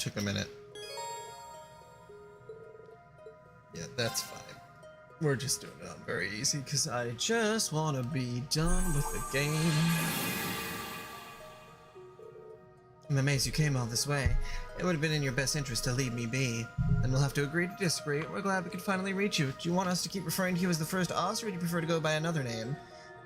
took a minute. Yeah, that's fine. We're just doing it on very easy, because I just want to be done with the game. I'm amazed you came all this way. It would have been in your best interest to leave me be. Then we'll have to agree to disagree. We're glad we could finally reach you. Do you want us to keep referring to you as the first Oz, or would you prefer to go by another name?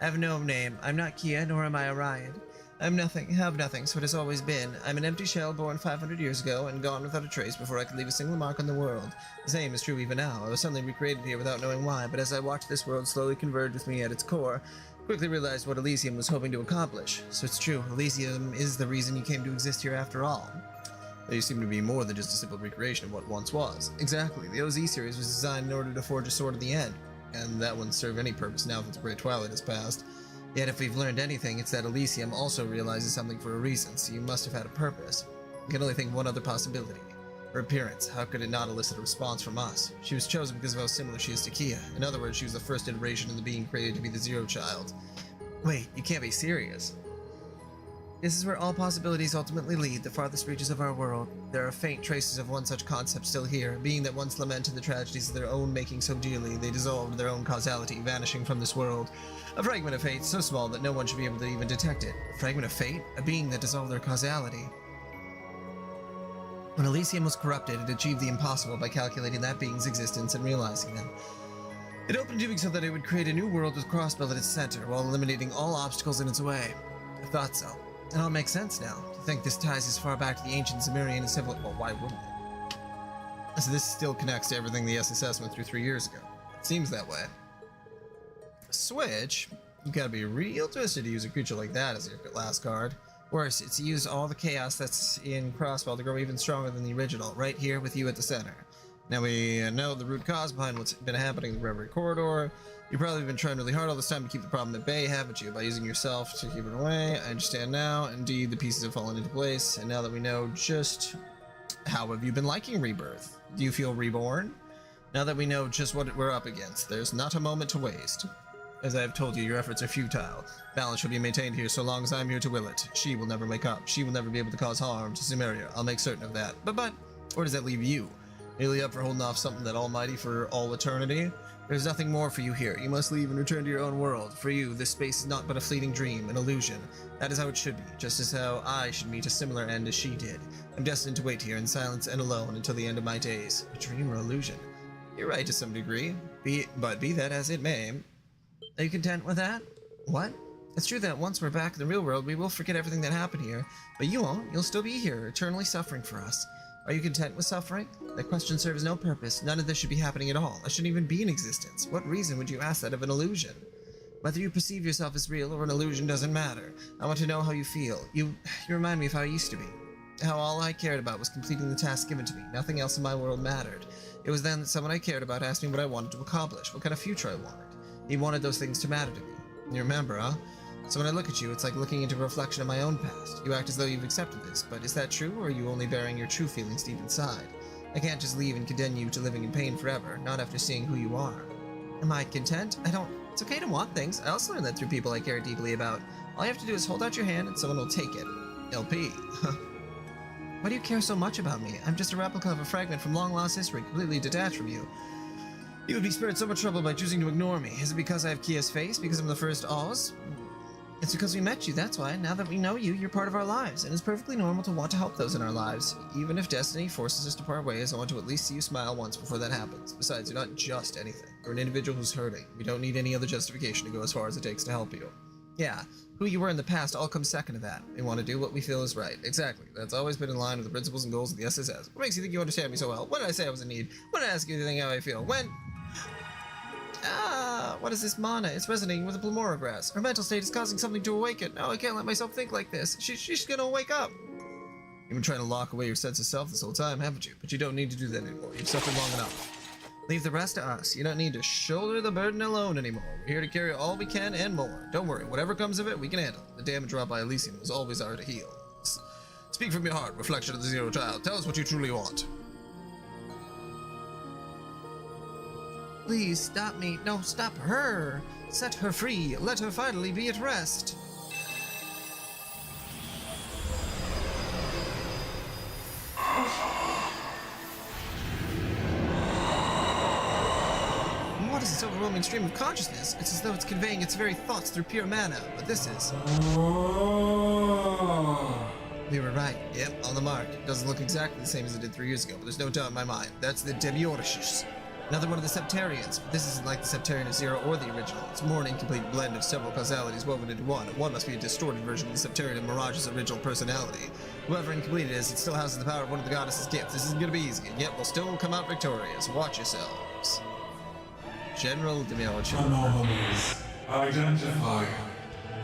I have no name. I'm not Kia, nor am I Orion. I'm nothing, have nothing, so it has always been. I'm an empty shell born 500 years ago and gone without a trace before I could leave a single mark on the world. The same is true even now. I was suddenly recreated here without knowing why, but as I watched this world slowly converge with me at its core, I quickly realized what Elysium was hoping to accomplish. So it's true, Elysium is the reason you came to exist here after all. Though you seem to be more than just a simple recreation of what once was. Exactly, the OZ series was designed in order to forge a sword of the end, and that wouldn't serve any purpose now that the Great Twilight has passed. Yet if we've learned anything, it's that Elysium also realizes something for a reason, so you must have had a purpose. I can only think of one other possibility. Her appearance. How could it not elicit a response from us? She was chosen because of how similar she is to Kia. In other words, she was the first iteration of the being created to be the Zero Child. Wait, you can't be serious. This is where all possibilities ultimately lead, the farthest reaches of our world. There are faint traces of one such concept still here, a being that once lamented the tragedies of their own making so dearly, they dissolved their own causality, vanishing from this world. A fragment of fate so small that no one should be able to even detect it. A fragment of fate? A being that dissolved their causality. When Elysium was corrupted, it achieved the impossible by calculating that being's existence and realizing them. It opened doing so that it would create a new world with Crossbell at its center, while eliminating all obstacles in its way. I thought so. It all makes sense now. To think this ties as far back to the ancient Sumerian and civil. Well, why wouldn't it? So this still connects to everything the SSS went through 3 years ago. It seems that way. Switch? You gotta be real twisted to use a creature like that as your last card. Worse, it's used all the chaos that's in Crossbell to grow even stronger than the original, right here with you at the center. Now we know the root cause behind what's been happening in the Reverie corridor. You've probably been trying really hard all this time to keep the problem at bay, haven't you? By using yourself to keep it away. I understand now. Indeed, the pieces have fallen into place, and now that we know just how have you been liking Rebirth? Do you feel reborn? Now that we know just what we're up against, there's not a moment to waste. As I have told you, your efforts are futile. Balance shall be maintained here so long as I'm here to will it. She will never wake up. She will never be able to cause harm to Sumeria. I'll make certain of that. But, where does that leave you? Merely up for holding off something that almighty for all eternity? There's nothing more for you here. You must leave and return to your own world. For you, this space is not but a fleeting dream, an illusion. That is how it should be, just as how I should meet a similar end as she did. I'm destined to wait here in silence and alone until the end of my days. A dream or illusion? You're right to some degree, but be that as it may. Are you content with that? What? It's true that once we're back in the real world, we will forget everything that happened here. But you won't. You'll still be here, eternally suffering for us. Are you content with suffering? That question serves no purpose. None of this should be happening at all. I shouldn't even be in existence. What reason would you ask that of an illusion? Whether you perceive yourself as real or an illusion doesn't matter. I want to know how you feel. You remind me of how I used to be. How all I cared about was completing the task given to me. Nothing else in my world mattered. It was then that someone I cared about asked me what I wanted to accomplish, what kind of future I wanted. He wanted those things to matter to me. You remember, huh? So when I look at you, it's like looking into a reflection of my own past. You act as though you've accepted this, but is that true, or are you only bearing your true feelings deep inside? I can't just leave and condemn you to living in pain forever, not after seeing who you are. Am I content? It's okay to want things. I also learned that through people I care deeply about. All you have to do is hold out your hand and someone will take it. LP. Why do you care so much about me? I'm just a replica of a fragment from long-lost history, completely detached from you. You would be spared so much trouble by choosing to ignore me. Is it because I have Kia's face? Because I'm the first Oz? It's because we met you, that's why. Now that we know you, you're part of our lives, and it's perfectly normal to want to help those in our lives. Even if destiny forces us to part ways, I want to at least see you smile once before that happens. Besides, you're not just anything. You're an individual who's hurting. We don't need any other justification to go as far as it takes to help you. Yeah, who you were in the past all comes second to that. We want to do what we feel is right. Exactly. That's always been in line with the principles and goals of the SSS. What makes you think you understand me so well? When did I say I was in need? When did I ask you to think how I feel? When? What is this mana? It's resonating with the Blamora grass. Her mental state is causing something to awaken. No, I can't let myself think like this. She's gonna wake up. You've been trying to lock away your sense of self this whole time, haven't you? But you don't need to do that anymore. You've suffered long enough. Leave the rest to us. You don't need to shoulder the burden alone anymore. We're here to carry all we can and more. Don't worry, whatever comes of it, we can handle. The damage wrought by Elysium was always ours to heal. Speak from your heart, reflection of the Zero Child. Tell us what you truly want. Please stop me. No, stop her. Set her free. Let her finally be at rest. use its overwhelming stream of consciousness, it's as though it's conveying its very thoughts through pure mana, but this is... We were right. Yep, on the mark. It doesn't look exactly the same as it did 3 years ago, but there's no doubt in my mind. That's the Demiurgus. Another one of the Septarians, but this isn't like the Septarian of Zero or the original. It's more an incomplete blend of several causalities woven into one, and one must be a distorted version of the Septarian of Mirage's original personality. Whoever incomplete it is, it still houses the power of one of the goddess's gifts. This isn't gonna be easy, and yet we'll still come out victorious. Watch yourselves. General Demiurgus. Anomalies. Identify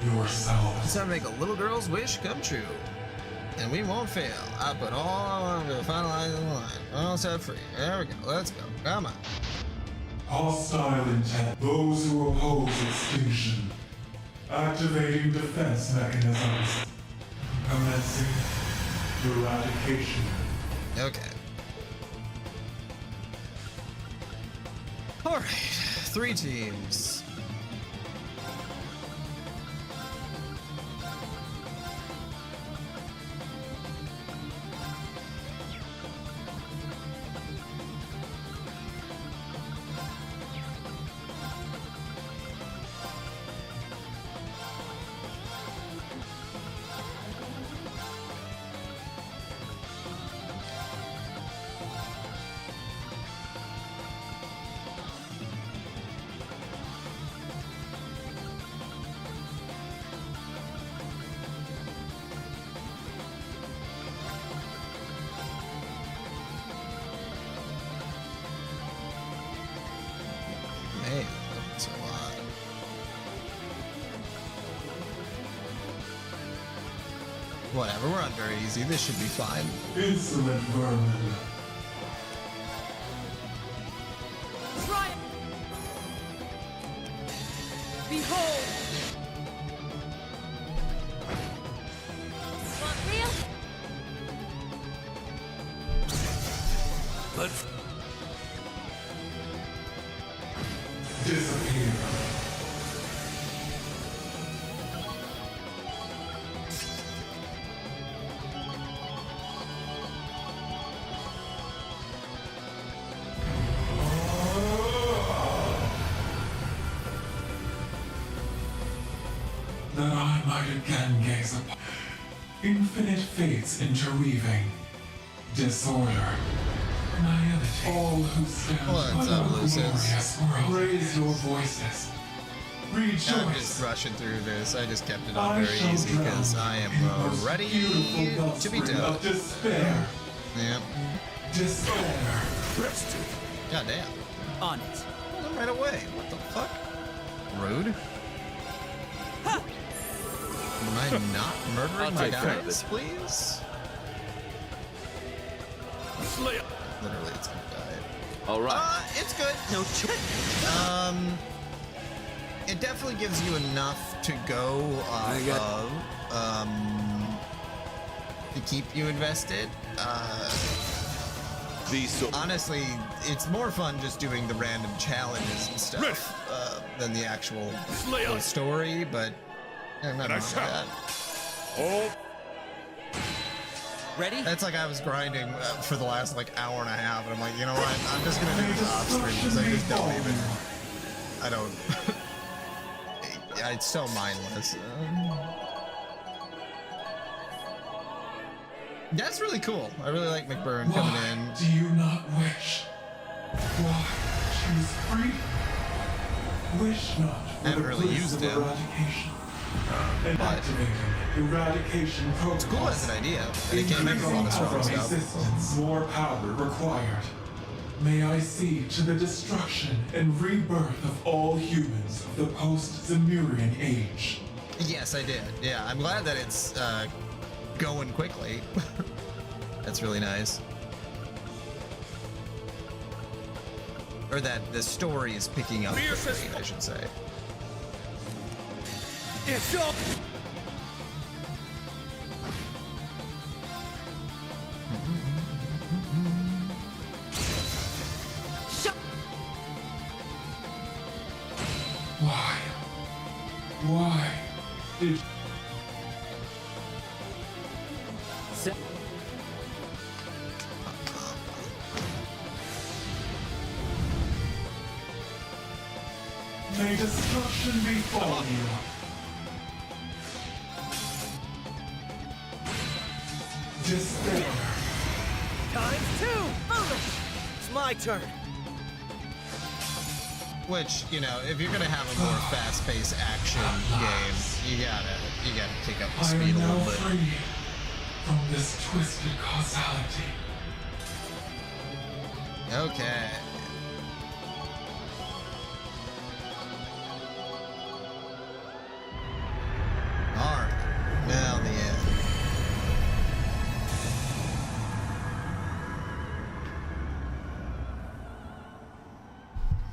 yourself. It's time to make a little girl's wish come true. And we won't fail. I put all on to finalize the line. All set free. There we go. Let's go. Come on. Hostile intent. Those who oppose extinction. Activating defense mechanisms. Commencing eradication. Okay. Alright. 3 teams. Man, that's a lot. Whatever, we're on very easy. This should be fine. Insolent vermin. Try it. Behold. Want real? Let's Disappear. That I might again gaze upon infinite fates interweaving, disorder, naivety. All who stand What's by up, the Lucius? glorious world, raise your voices. I'm just Rejoice. rushing through this. I just kept it on I very shall easy because drown I in am most ready beautiful to be wellspring done. of despair. Yep. Despair. rest God damn. on it. Pulled him right away. What the fuck? Rude. Am I not I'll murdering my take care of guys, it. please? Slay. Literally, it's gonna die. All right. It's good. No choice. It definitely gives you enough to go I got- to keep you invested. These so Honestly, it's more fun just doing the random challenges and stuff than the actual Slay full us. story, but I'm not And I wrong with shall. that. Oh. Ready? That's like I was grinding for the last like hour and a half, and I'm like, you know what? I'm just gonna do this off stream because I just don't even. I don't. It's so mindless. That's really cool. I really like McBurn coming Why in. do you not wish? Why choose free? Wish not for Haven't the really bliss used of it. eradication. And but- activating eradication protocols. It's cool as an idea, and it can make a lot of strong Increasing stuff. existence, more power required. May I see to the destruction and rebirth of all humans of the post-Zemurian age. Yes, I did. Yeah, I'm glad that it's going quickly. That's really nice. Or that the story is picking up Fierce as quickly, I should say. It's up. Why? Why did May destruction befall you. Despair. Times 2! Foolish! It's my turn. Which, you know, if you're gonna have a more fast-paced action game, you gotta kick up the I speed am a now little bit. free from this twisted causality. Okay. Alright. Now the end.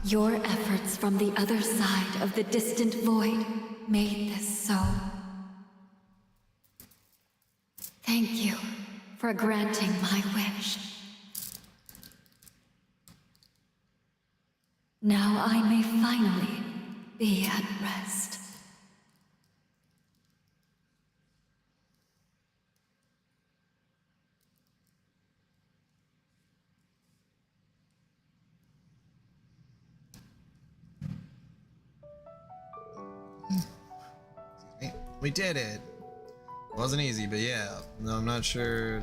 Your efforts from the other side of the distant void made this so. Thank you for granting my wish. Now I may finally be at rest. We did it. Wasn't easy, but yeah. No, I'm not sure.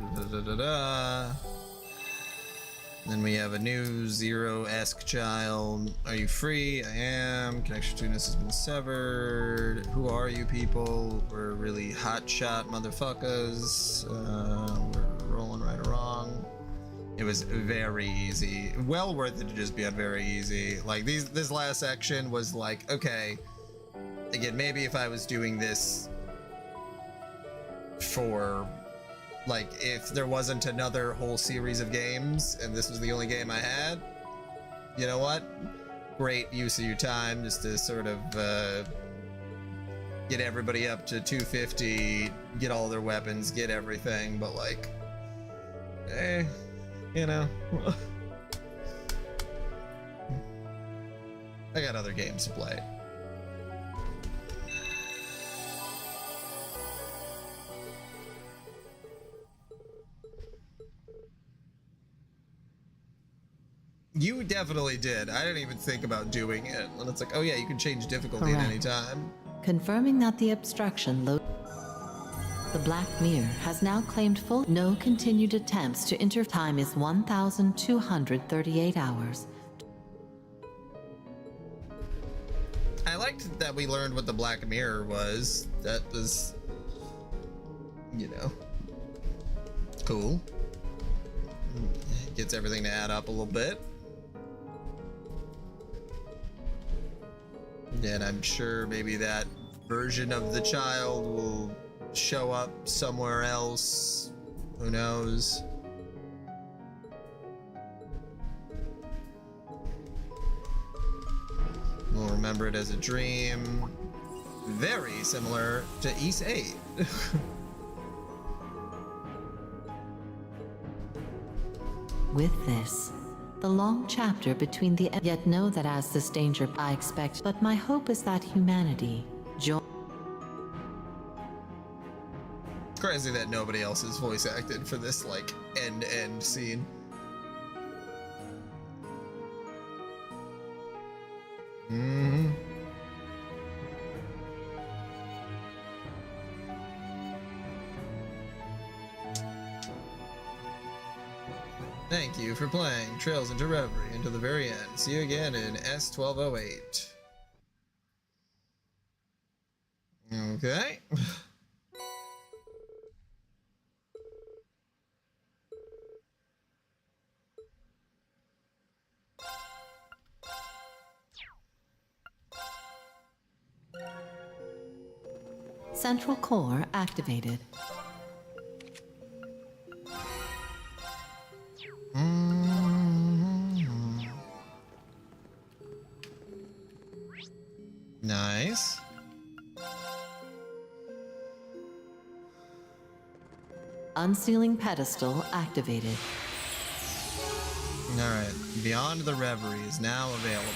Then we have a new Zero-esque child. Are you free? I am. Connection between us has been severed. Who are you people? We're really hotshot motherfuckers. We're rolling right or wrong. It was very easy. Well worth it to just be on very easy. Like this last section was like, okay. Again, maybe if I was doing this for, like, if there wasn't another whole series of games and this was the only game I had, you know what? Great use of your time just to sort of get everybody up to 250, get all their weapons, get everything, but like, you know. I got other games to play. You definitely did. I didn't even think about doing it. And it's like, oh yeah, you can change difficulty at any time. Confirming that the obstruction The Black Mirror has now claimed full. No continued attempts to enter. Time is 1,238 hours. I liked that we learned what the Black Mirror was. That was, you know, cool. Gets everything to add up a little bit. And I'm sure maybe that version of the child will show up somewhere else. Who knows? We'll remember it as a dream. Very similar to East 8. With this, the long chapter between the yet know that as this danger I expect, but my hope is that humanity join. It's crazy that nobody else is voice acted for this like end-to-end scene. Thank you for playing Trails into Reverie until the very end. See you again in S1208. Okay. Central core activated. Nice. Unsealing pedestal activated. Alright, Beyond the Reverie is now available.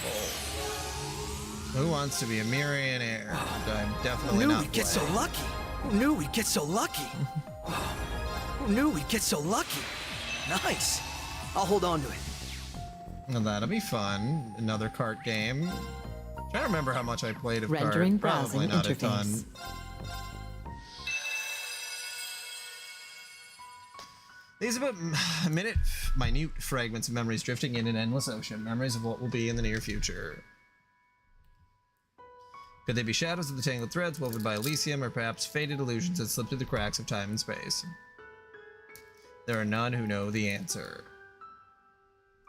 Who wants to be a millionaire? I'm definitely Who knew not we'd get so playing. lucky? Who knew we'd get so lucky? Who knew we'd get so lucky? Nice. I'll hold on to it. Well, that'll be fun. Another cart game. Trying to remember how much I played of Rendering card. Probably browsing not a ton. interface. These are but minute fragments of memories drifting in an endless ocean. Memories of what will be in the near future. Could they be shadows of the tangled threads woven by Elysium, or perhaps faded illusions that slip through the cracks of time and space? There are none who know the answer.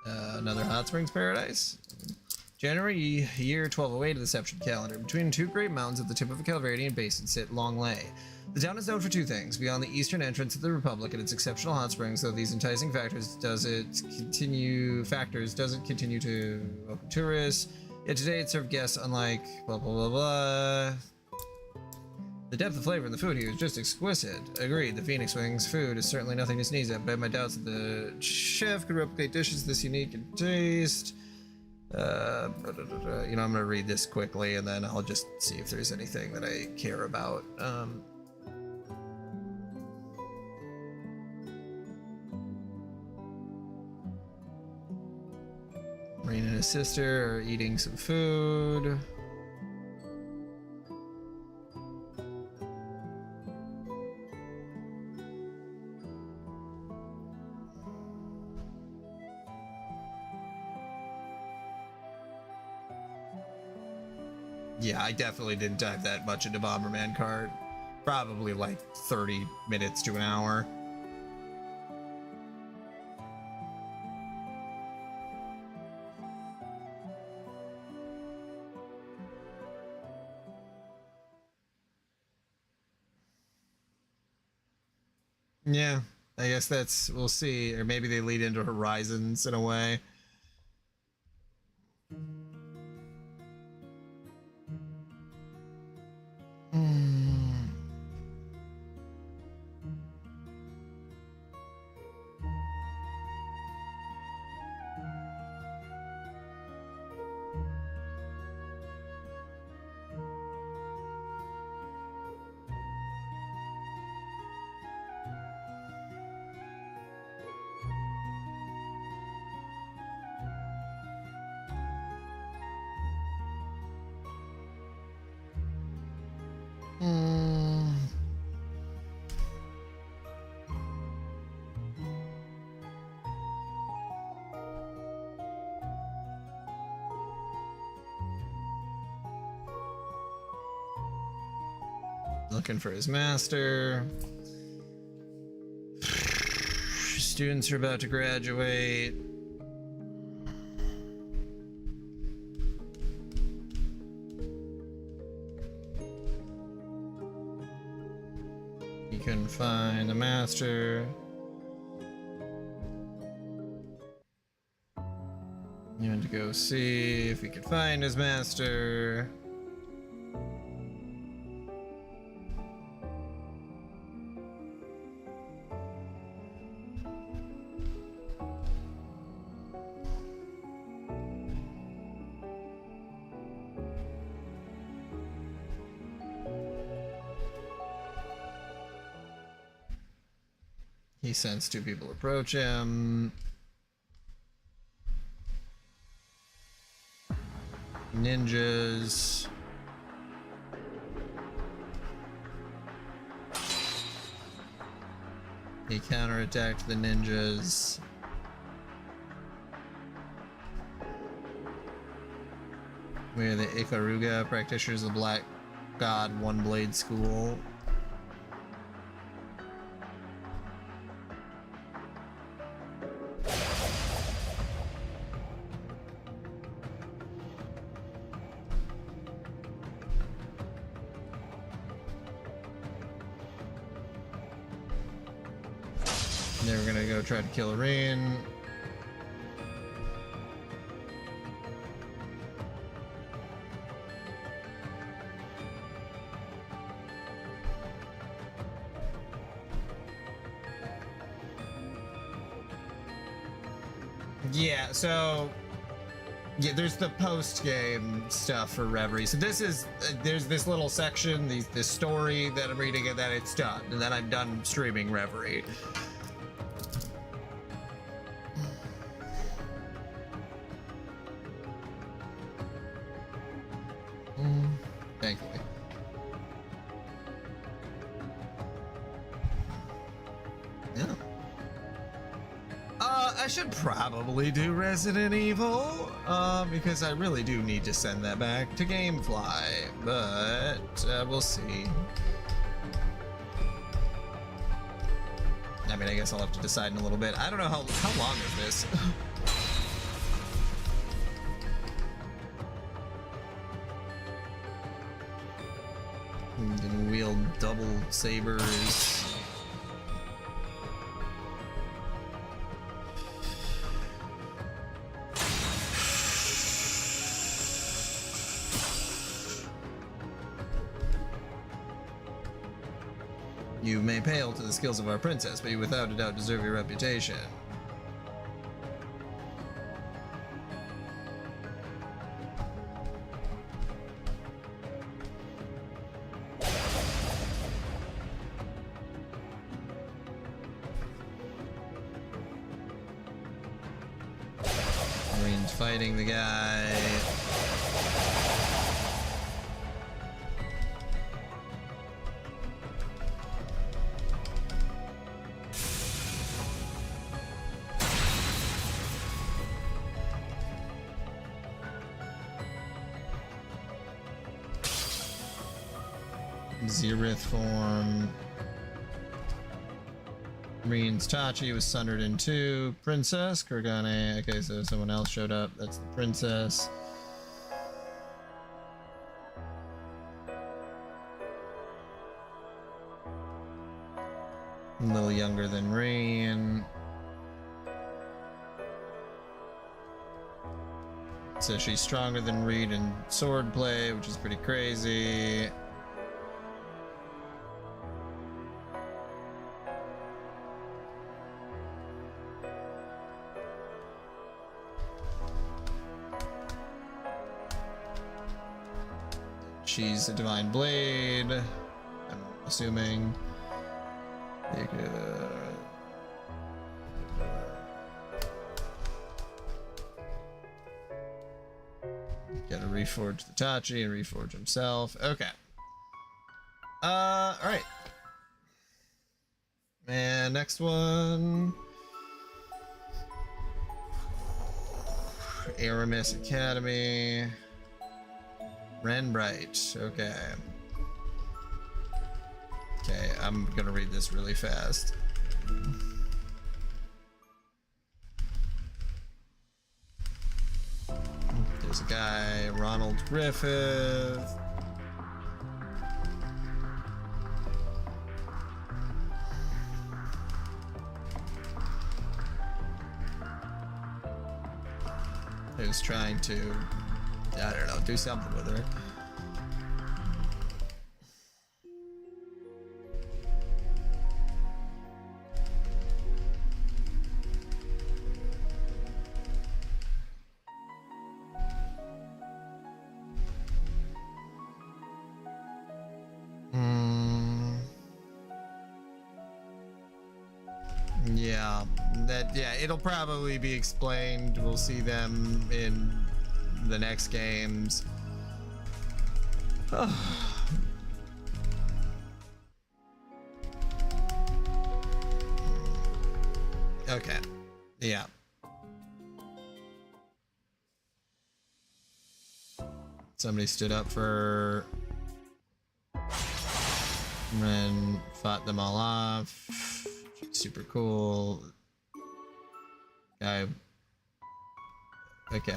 Another Hot Springs Paradise. January year 1208 of the Deception calendar. Between two great mountains at the tip of a Calvarian basin sit Long Lay. The town is known for two things: beyond the eastern entrance of the Republic and its exceptional hot springs, though these enticing factors doesn't continue to welcome tourists. Yet today it served guests unlike blah blah blah blah. The depth of flavor in the food here is just exquisite. Agreed, the Phoenix Wings food is certainly nothing to sneeze at, but I have my doubts that the chef could replicate dishes this unique in taste. You know, I'm gonna read this quickly and then I'll just see if there's anything that I care about. Marine and his sister are eating some food. Yeah, I definitely didn't dive that much into Bomberman card. Probably like 30 minutes to an hour. Yeah, I guess we'll see. Or maybe they lead into Horizons in a way. Looking for his master. Students are about to graduate. He couldn't find the master. He had to go see if he could find his master. He sends two people approach him. Ninjas. He counterattacked the ninjas. We are the Ikaruga practitioners of the Black God One Blade School. They were gonna go try to kill Irene. Yeah, so yeah, there's the post-game stuff for Reverie. So this is there's this little section, this story that I'm reading, and then it's done, and then I'm done streaming Reverie. thankfully. Yeah. I should probably do Resident Evil, because I really do need to send that back to GameFly, but we'll see. I mean, I guess I'll have to decide in a little bit. I don't know how long is this? You can wield double sabers. You may pale to the skills of our princess, but you without a doubt deserve your reputation. Marines fighting the guy. Zerith form. Marines Tachi was sundered in two. Princess Kurgane. Okay, so someone else showed up. That's the princess. A little younger than Rain. So she's stronger than Reed in swordplay, which is pretty crazy. She's a divine blade, I'm assuming. You could, gotta reforge the Tachi and reforge himself. Okay. Alright. And next one. Aramis Academy. Renbright, okay. Okay, I'm gonna read this really fast. There's a guy, Ronald Griffith. Who's trying to, I don't know, do something with her. Yeah, it'll probably be explained. We'll see them in the next games. Okay. Yeah. Somebody stood up for and fought them all off. Super cool. Guy. Okay.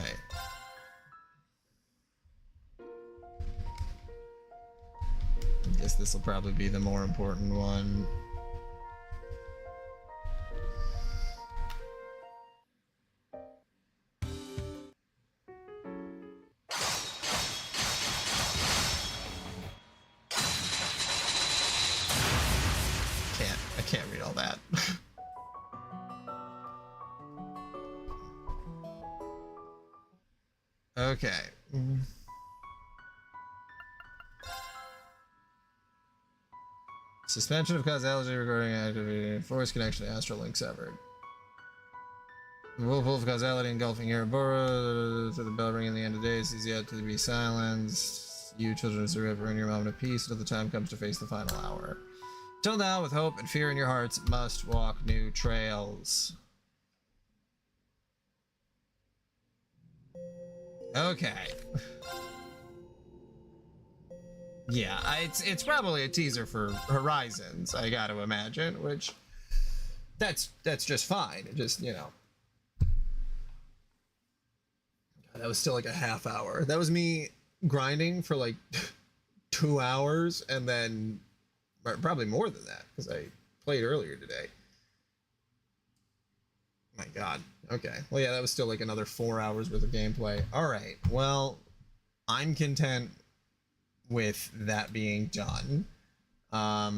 I guess this will probably be the more important one. I can't read all that. Okay. Suspension of causality regarding activating force connection to astral link severed. Whirlpool of causality engulfing Erebora to the bell ringing the end of days is yet to be silenced. You, children of the river, in your moment of peace until the time comes to face the final hour. Till now, with hope and fear in your hearts, must walk new trails. Okay. Yeah, it's probably a teaser for Horizons, I gotta imagine, which that's just fine. It just, you know. God, that was still like a half hour. That was me grinding for like 2 hours, and then probably more than that because I played earlier today. My God. Okay. Well, yeah, that was still like another 4 hours worth of gameplay. All right. Well, I'm content with that being done. All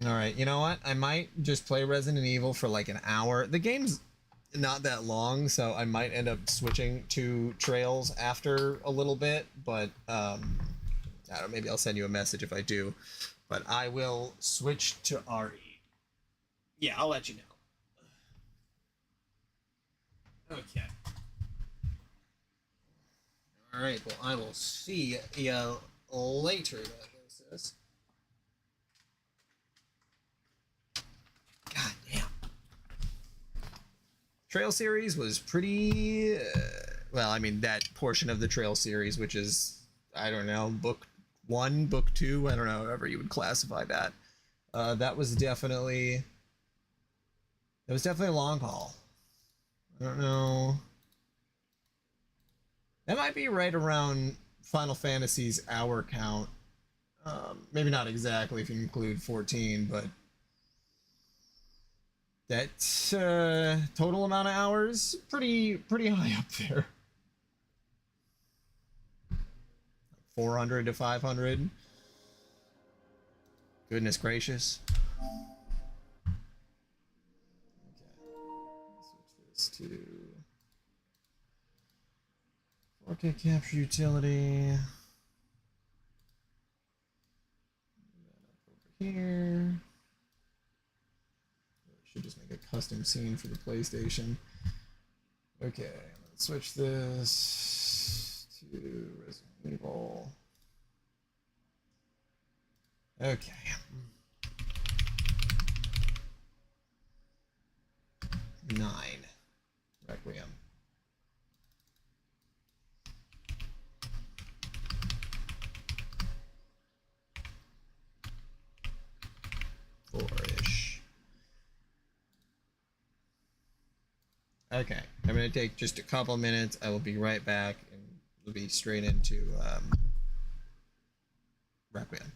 right, you know what? I might just play Resident Evil for like an hour. The game's not that long, so I might end up switching to Trails after a little bit, but I don't know, maybe I'll send you a message if I do. But I will switch to RE. Yeah, I'll let you know. Okay. All right, well, I will see you later. That goes. God damn. Trail series was pretty. Well, I mean, that portion of the Trail series, which is, I don't know, book 1, book 2, I don't know, however you would classify that. That was definitely. It was definitely a long haul. I don't know. That might be right around Final Fantasy's hour count. Maybe not exactly if you include 14, but that's total amount of hours pretty high up there. 400 to 500. Goodness gracious. Okay. Switch this to 4K capture utility. Over here. Should just make a custom scene for the PlayStation. Okay, let's switch this to Resident Evil. Okay. 9. Requiem. 4-ish. Okay, I'm gonna take just a couple minutes. I will be right back, and we'll be straight into Requiem.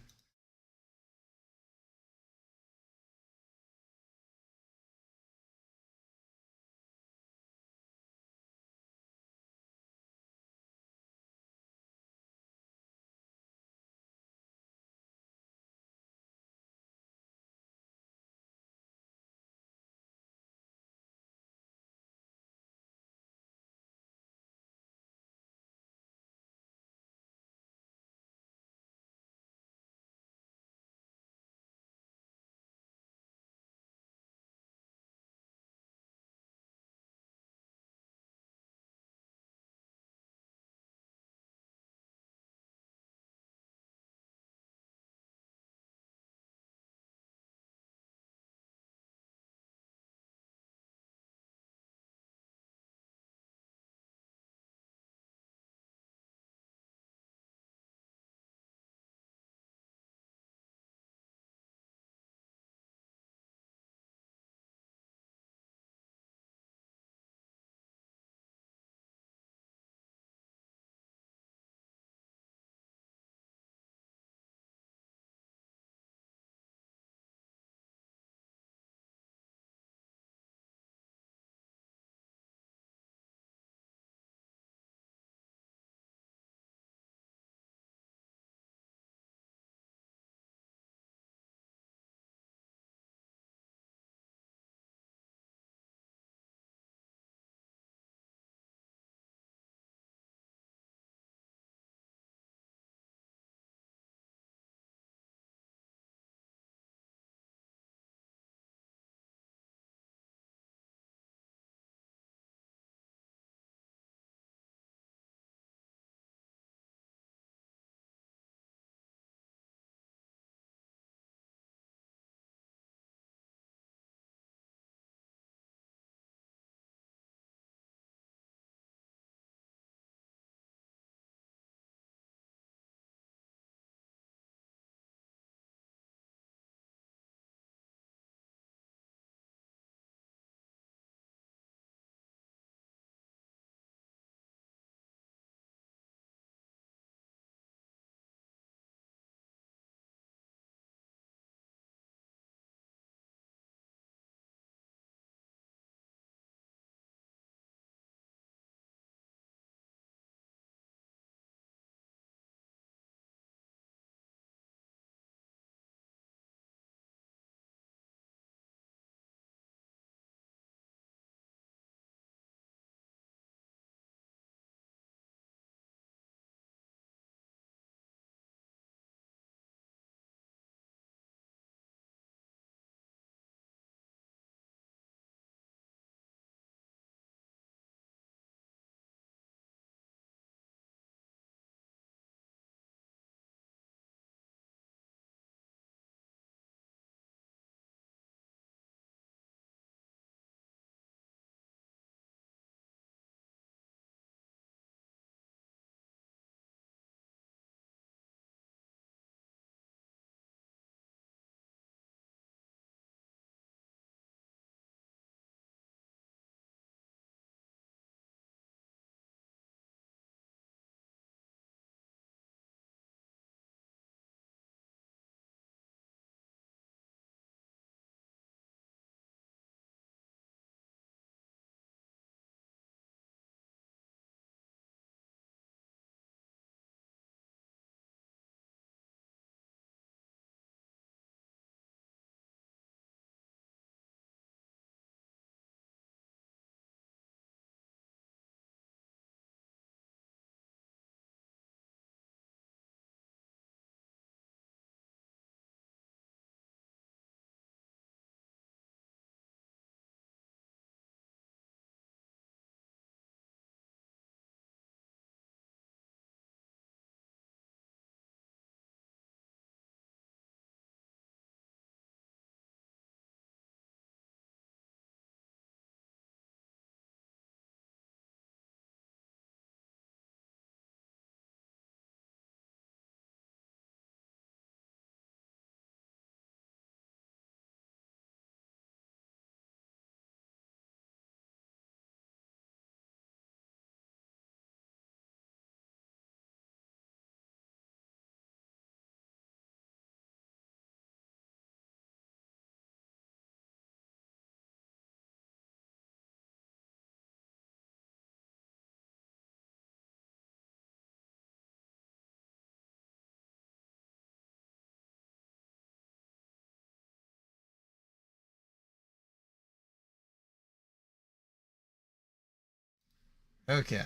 Okay.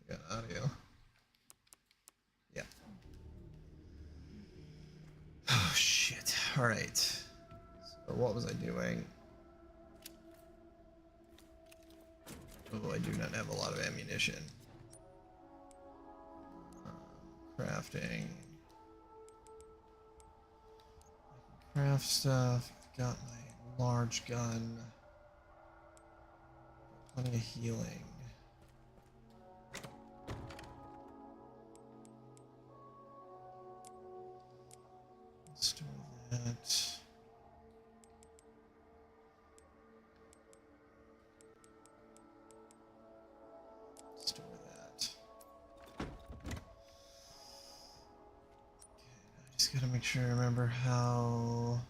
I got audio. Yeah. Oh shit. All right. So what was I doing? Oh, I do not have a lot of ammunition. Crafting. Craft stuff. Got my large gun. Plenty of healing. Store that. Store that. I just gotta make sure I remember how.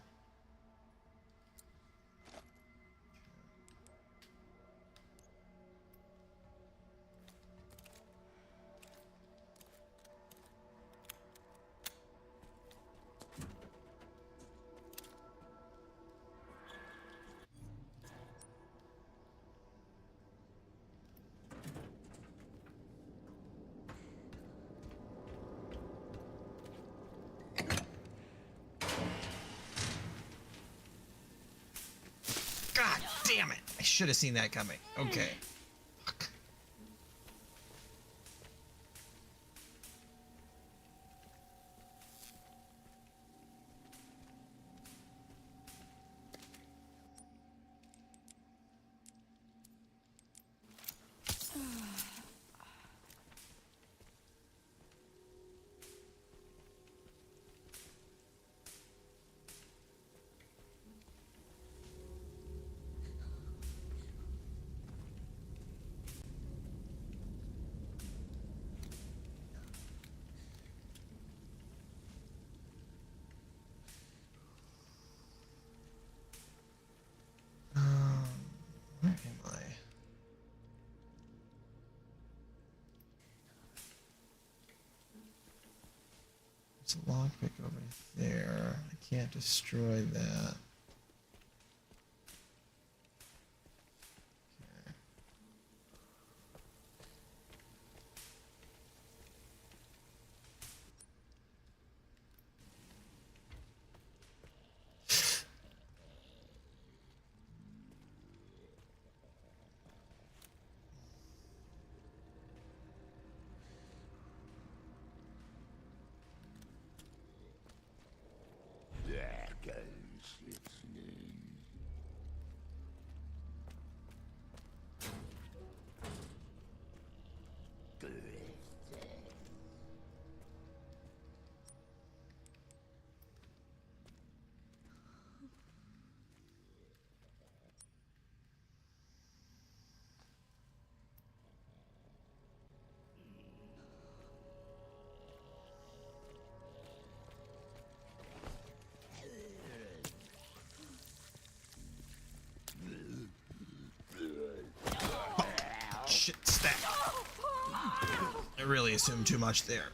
God damn it! I should have seen that coming. Okay. Fuck. Where am I? There's a lockpick over there. I can't destroy that. Shit, stack. I really assumed too much there.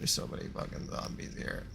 There's so many fucking zombies here.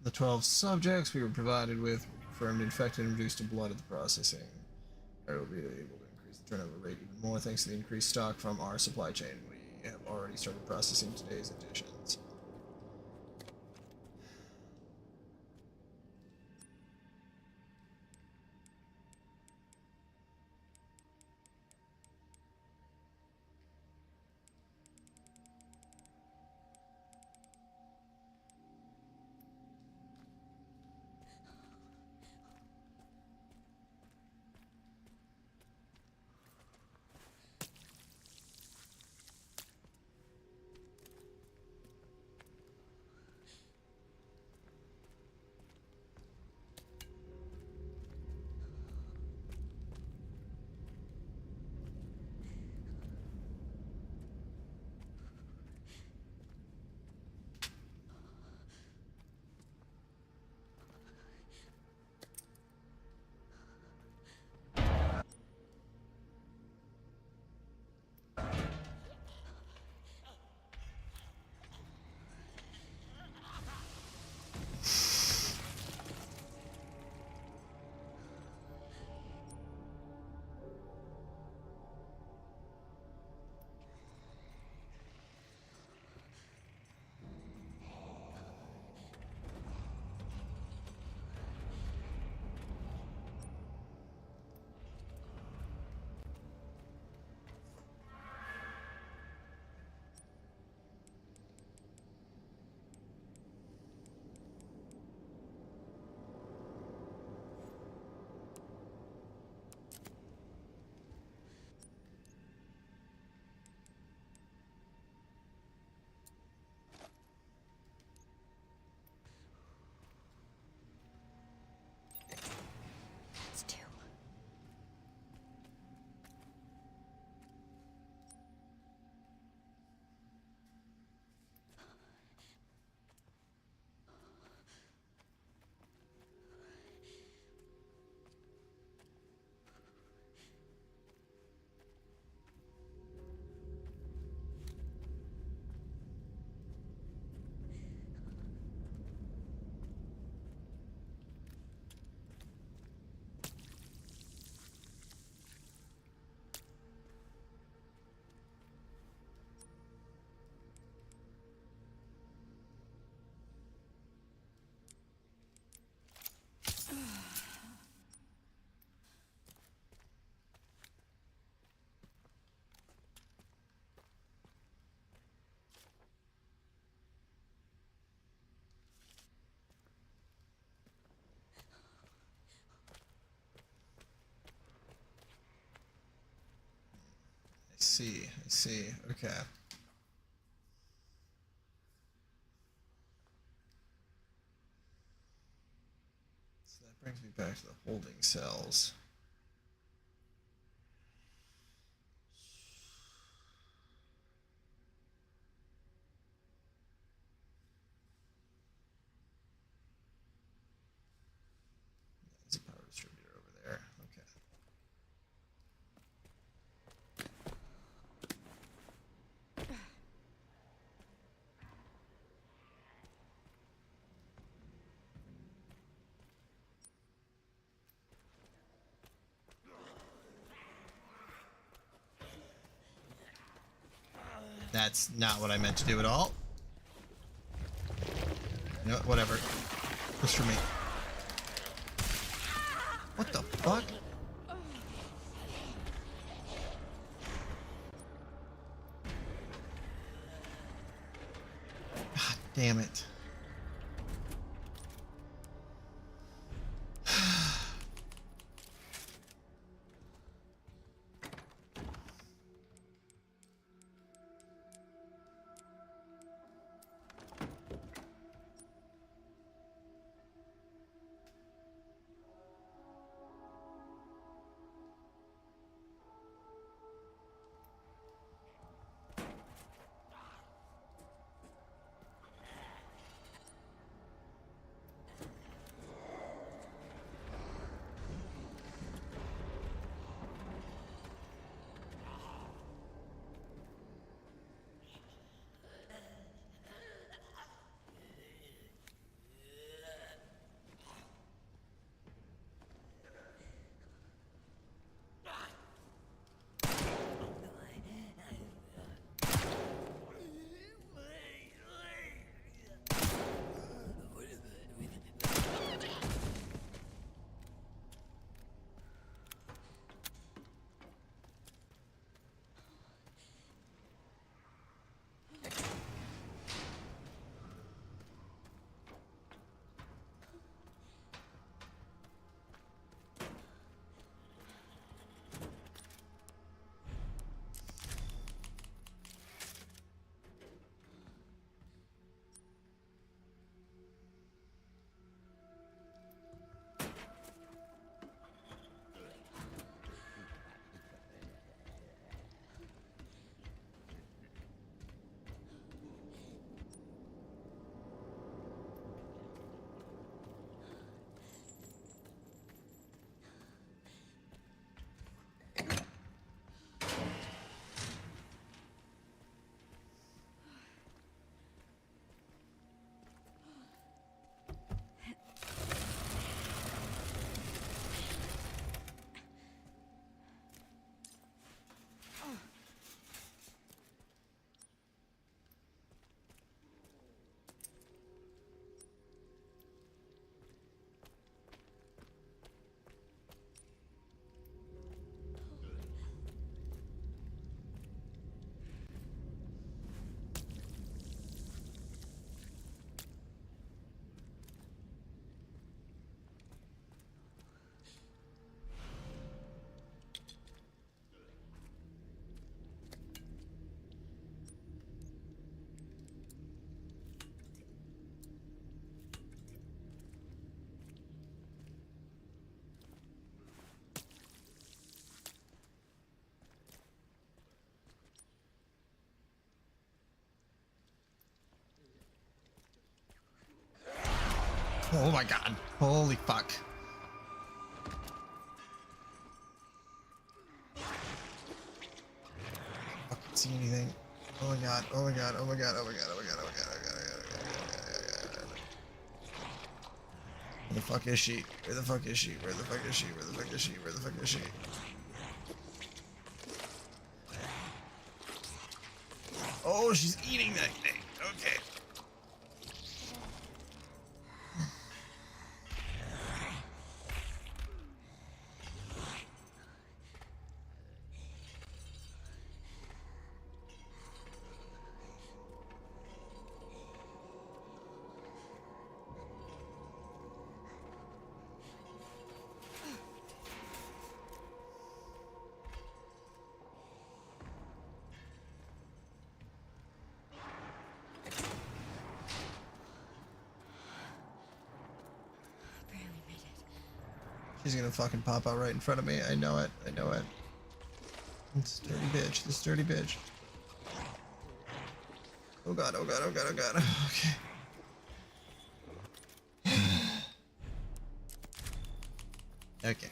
The 12 subjects we were provided with were confirmed infected and reduced to blood at the processing. I will be able to increase the turnover rate even more thanks to the increased stock from our supply chain. We have already started processing today's additions. It's two. I see. Okay. So that brings me back to the holding cells. There's a power distributor over there. Okay. That's not what I meant to do at all. You know what? Whatever. Push for me. What the fuck? God damn it. Oh my god. Holy fuck. Fucking see anything. Oh my god. Oh my god. Oh my god. Oh my god. Oh my god. Oh my god. Oh my god. Oh my god. Oh my god. Where the fuck is she? Where the fuck is she? Where the fuck is she? Where the fuck is she? Where the fuck is she? Oh, she's eating that thing. Okay. She's gonna fucking pop out right in front of me. I know it. I know it. This dirty bitch. This dirty bitch. Oh god, oh god, oh god, oh god. Okay. Okay.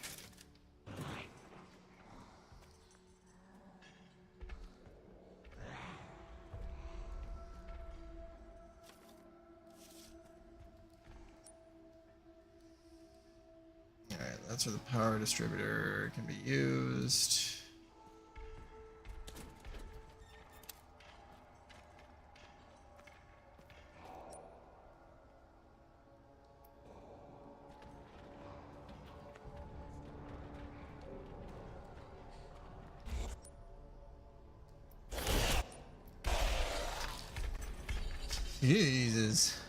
Alright, that's where the power distributor can be used. Jesus.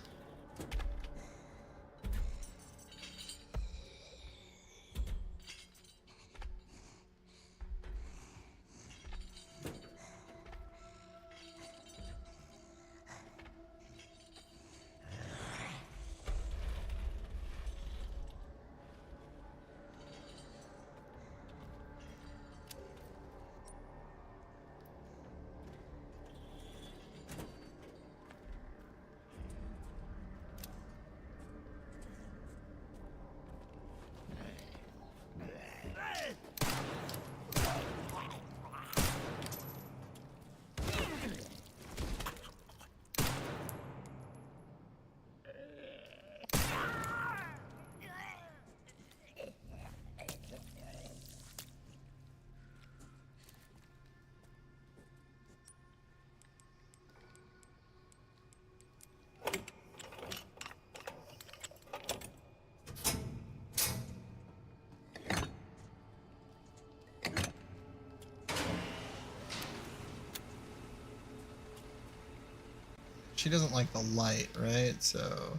She doesn't like the light, right? So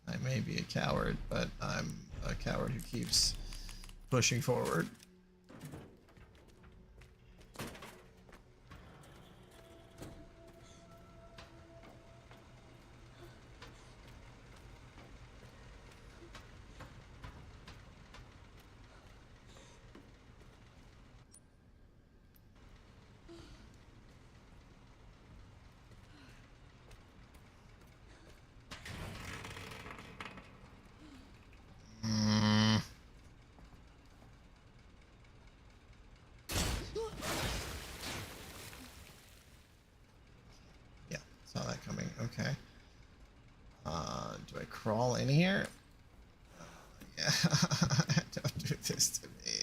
I may be a coward, but I'm a coward who keeps pushing forward. Yeah, saw that coming. Okay. Do I crawl in here? Yeah. Don't do this to me.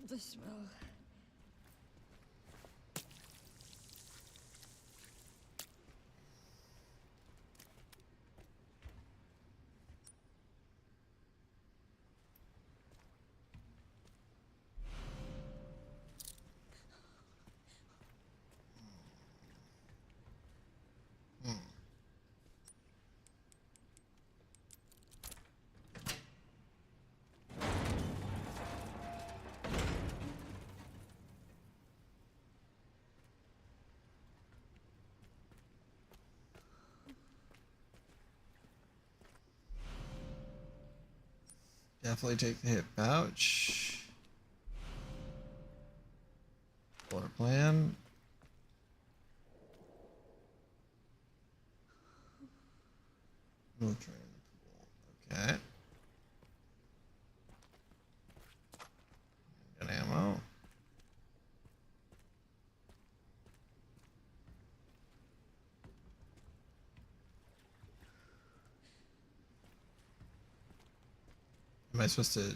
The smell. Definitely take the hip pouch. Floor plan. Military in the pool. Okay. Got ammo. Am I supposed to?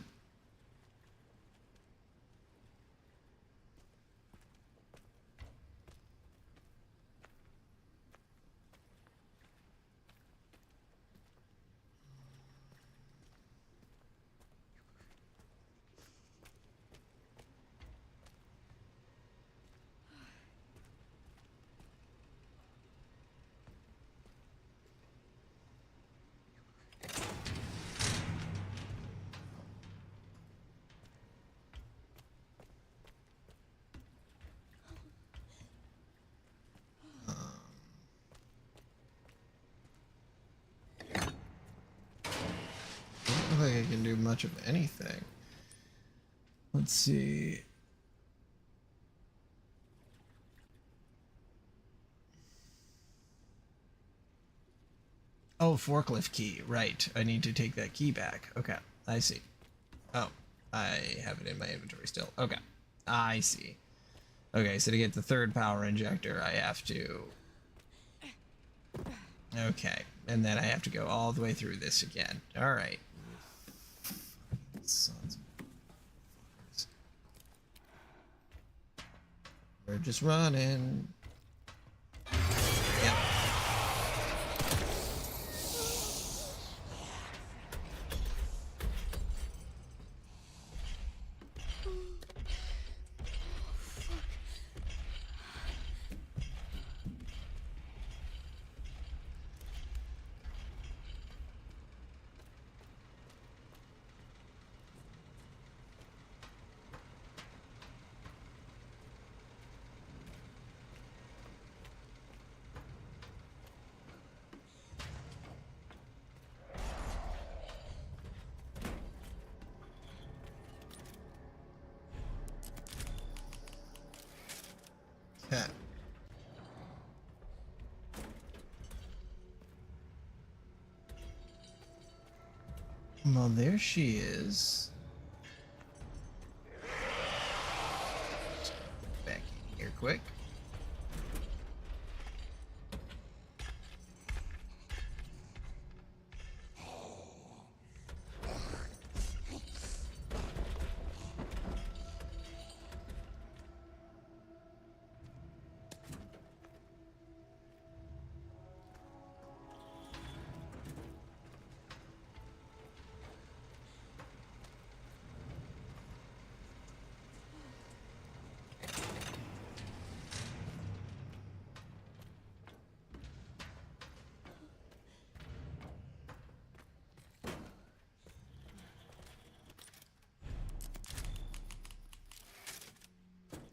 Doesn't look like I can do much of anything. Let's see. Oh, forklift key. Right. I need to take that key back. Okay. I see. Oh, I have it in my inventory still. Okay. I see. Okay, so to get the third power injector, I have to... Okay. And then I have to go all the way through this again. Alright. Sons of fuckers. We're just running. Yep. Okay. Well, there she is. Back in here quick.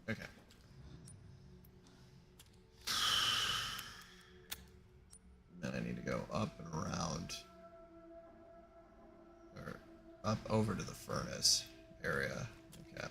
Okay. Then I need to go up and around. Or up over to the furnace area. Okay.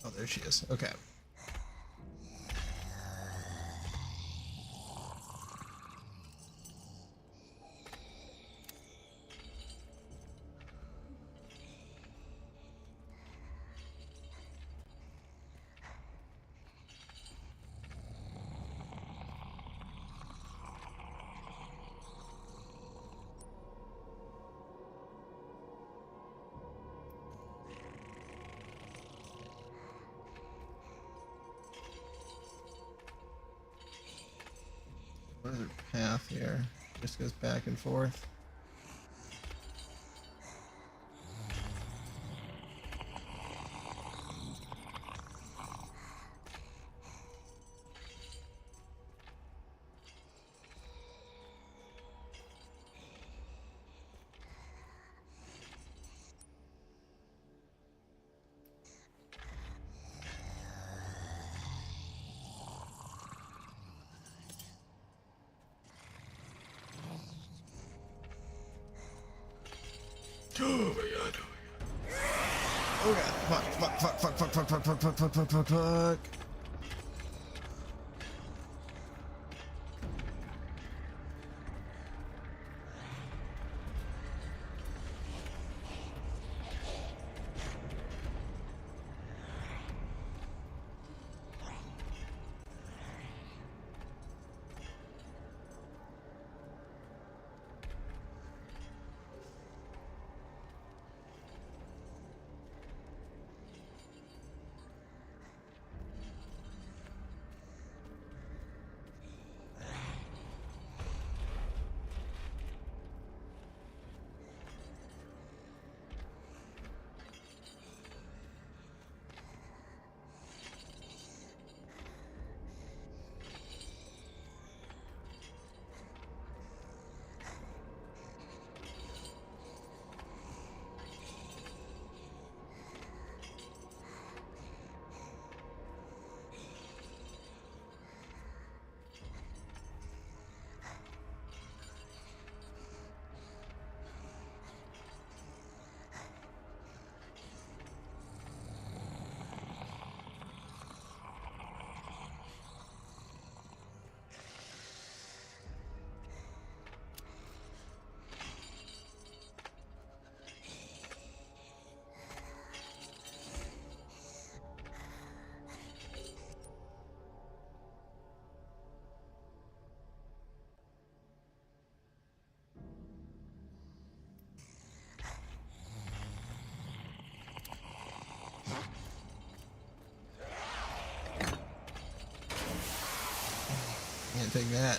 Oh, there she is. Okay. What is her path here? Just goes back and forth. Oh my god. Oh god. Fuck. Can't take that.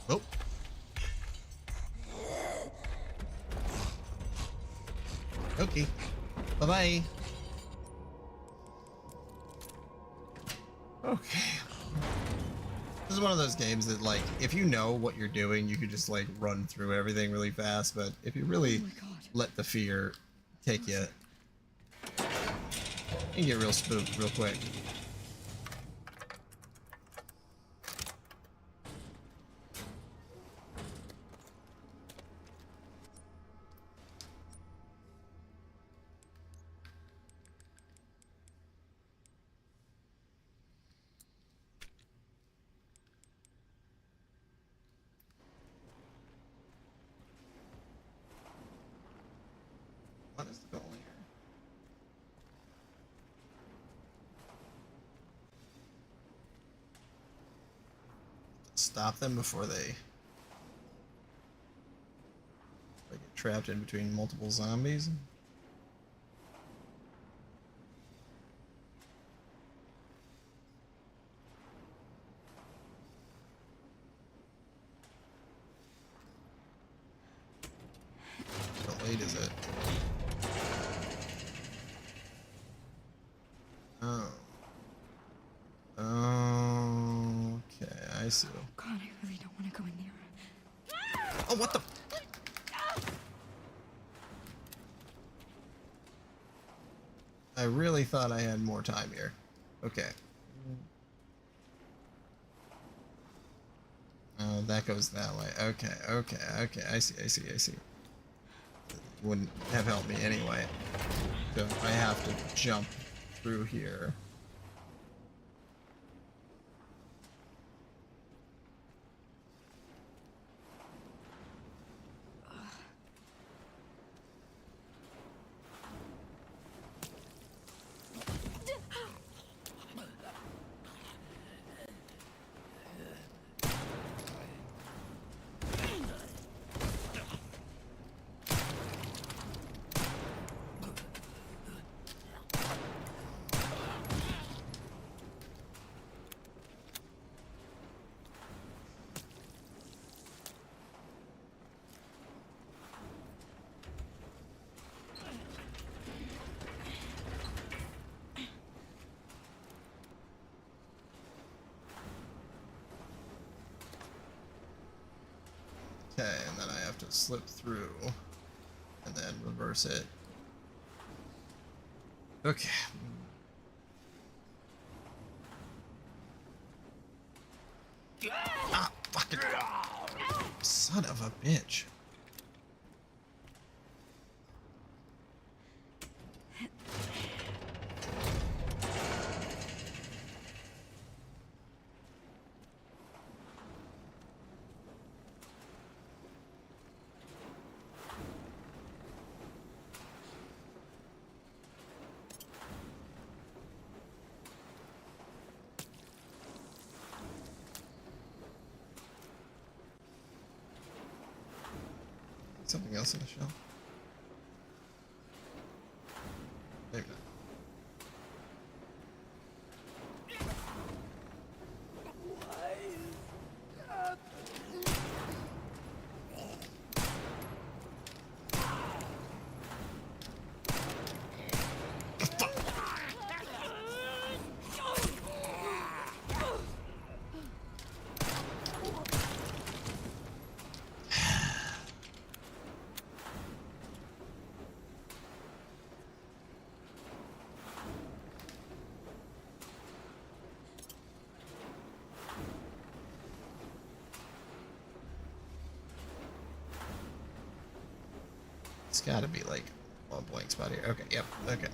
Oh. Okay. Bye-bye. Okay. This is one of those games that, like, if you know what you're doing, you could just, like, run through everything really fast, but if you really let the fear take you, you can get real spooked real quick. What is the goal here? Stop them before they get trapped in between multiple zombies. How late is it? Oh. Okay, I see. God, I really don't want to go in there. Oh, what the? I really thought I had more time here. Okay. Oh, that goes that way. Okay, okay, okay. I see, I see, I see. Wouldn't have helped me anyway. So I have to jump through here. Okay, and then I have to slip through and then reverse it. Okay. Ah, fucking son of a bitch. Something else in the shell? Maybe not. It's gotta be like one blank spot here. Okay, yep, okay.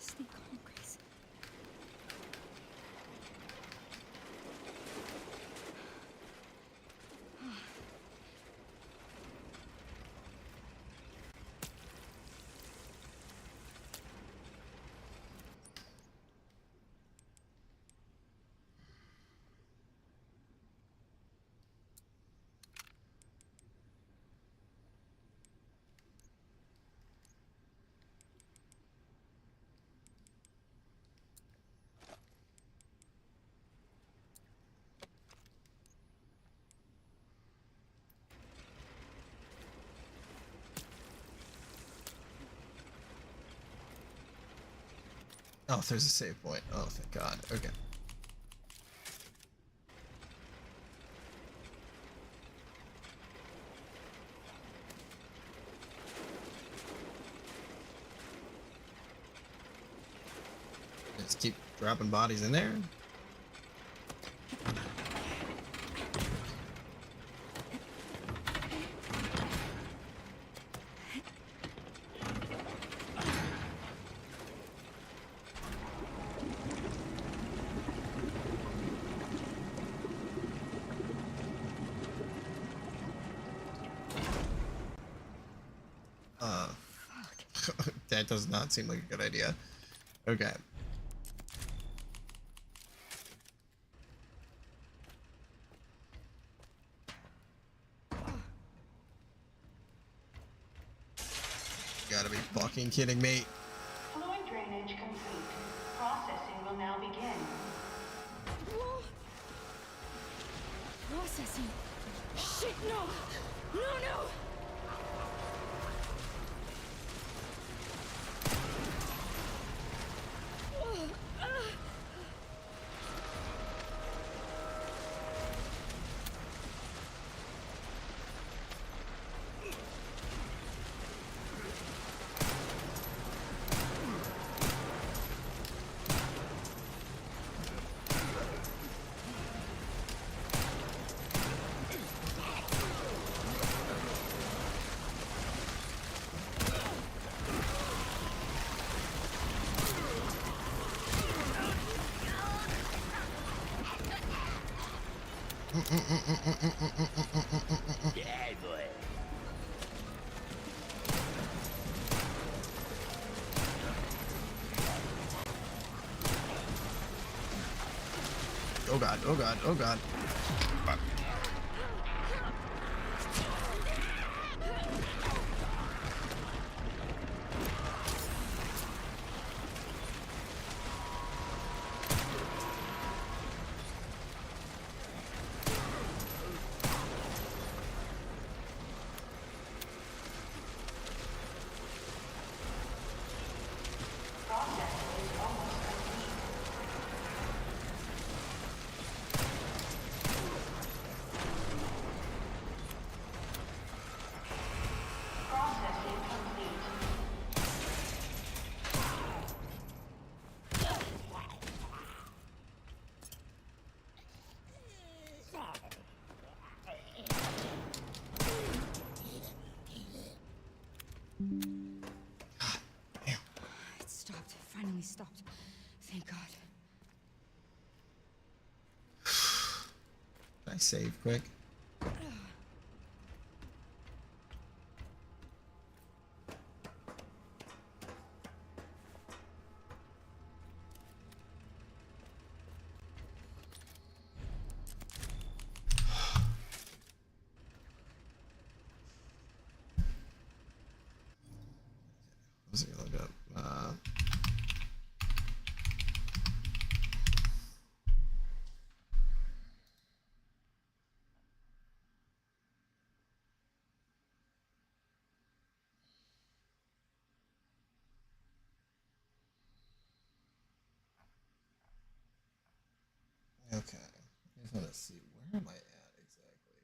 Sleep calm, Grace. Oh, there's a save point. Oh, thank God. Okay. Just keep dropping bodies in there. That does not seem like a good idea. Okay. You gotta be fucking kidding me. Fluid drainage complete. Processing will now begin. Processing. Shit, no! No, no! Oh God, oh God, oh God. Fuck. Processing is almost complete. Processing complete. It stopped. It finally stopped. Thank God. Can I save quick? What's it gonna look up? Okay. I just want to see, where am I at exactly?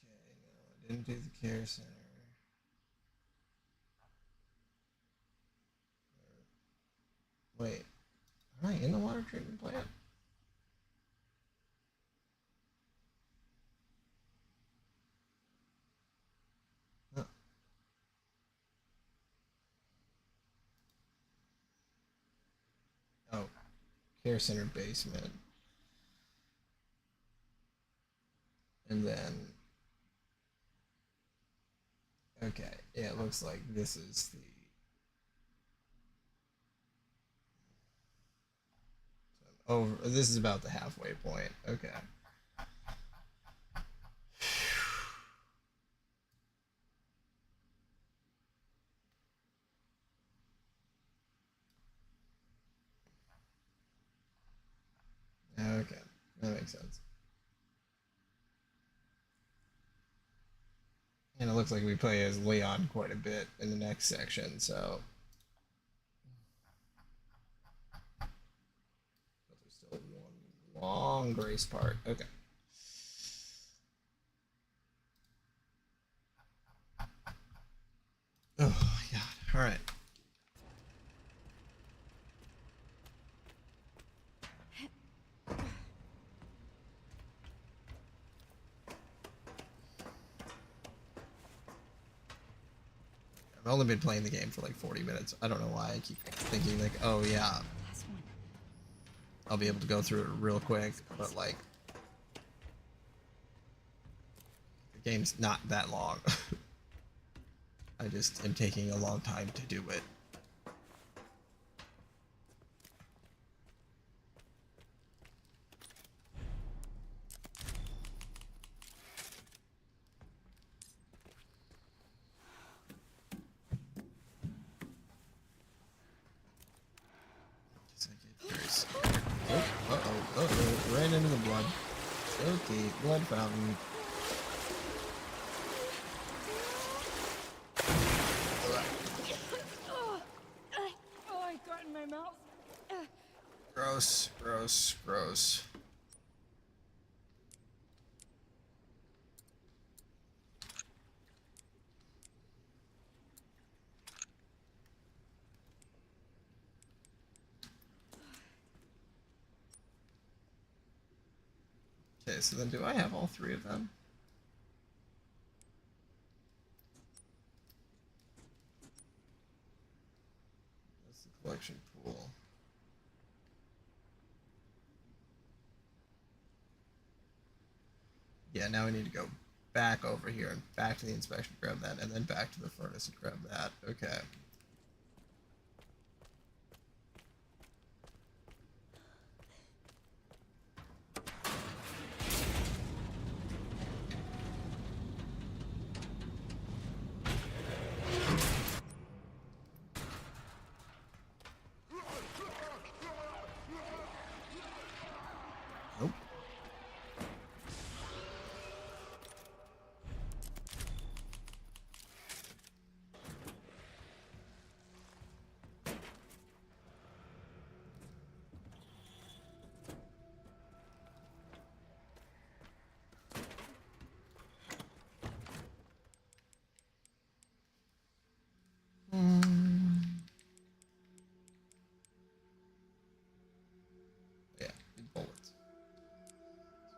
Okay, no, I didn't do the care center. Wait, am I in the water treatment plant? No. Oh, care center basement. And then, okay, yeah, it looks like this is the, over, this is about the halfway point. Okay. That makes sense. And it looks like we play as Leon quite a bit in the next section, so. But there's still one long grace part. Okay. Oh my god. Alright. I've only been playing the game for like 40 minutes. I don't know why I keep thinking like, oh yeah, Last one. I'll be able to go through it real quick, but like, the game's not that long. I just am taking a long time to do it. Uh-oh, right into the blood. Okay, blood fountain. Oh, I got in my mouth. Gross, gross, gross. Okay, so then do I have all three of them? That's the collection pool. Yeah, now I need to go back over here and back to the inspection to grab that, and then back to the furnace and grab that. Okay. Nope. Yeah, need bullets.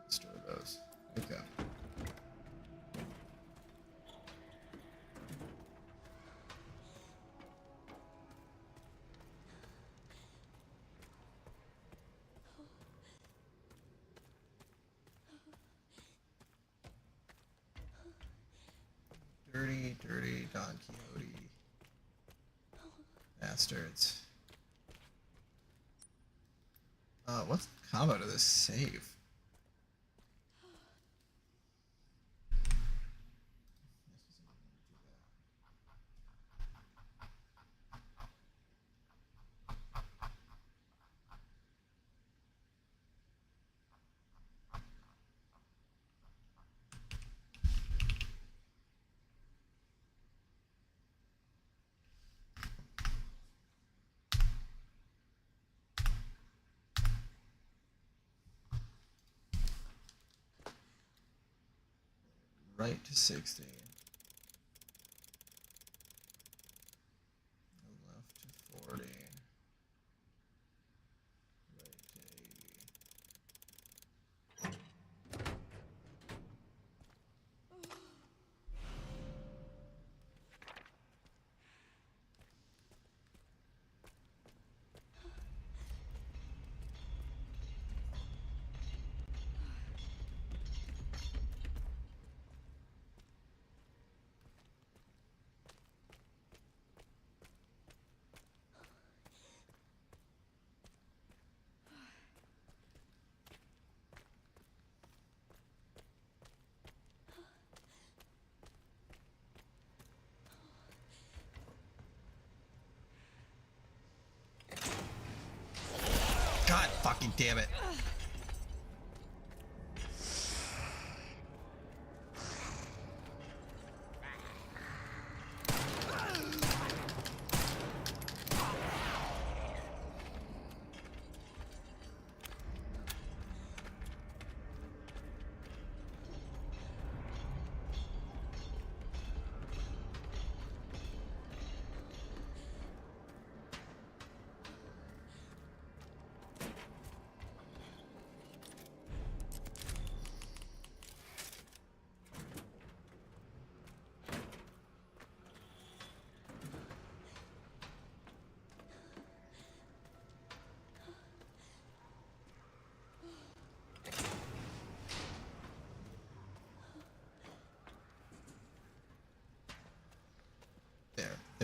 Store those. Okay. Dirty, dirty Don Quixote. Bastards. What's the combo to this save? Right to 60. Left to 40. Right to 80. God fucking damn it.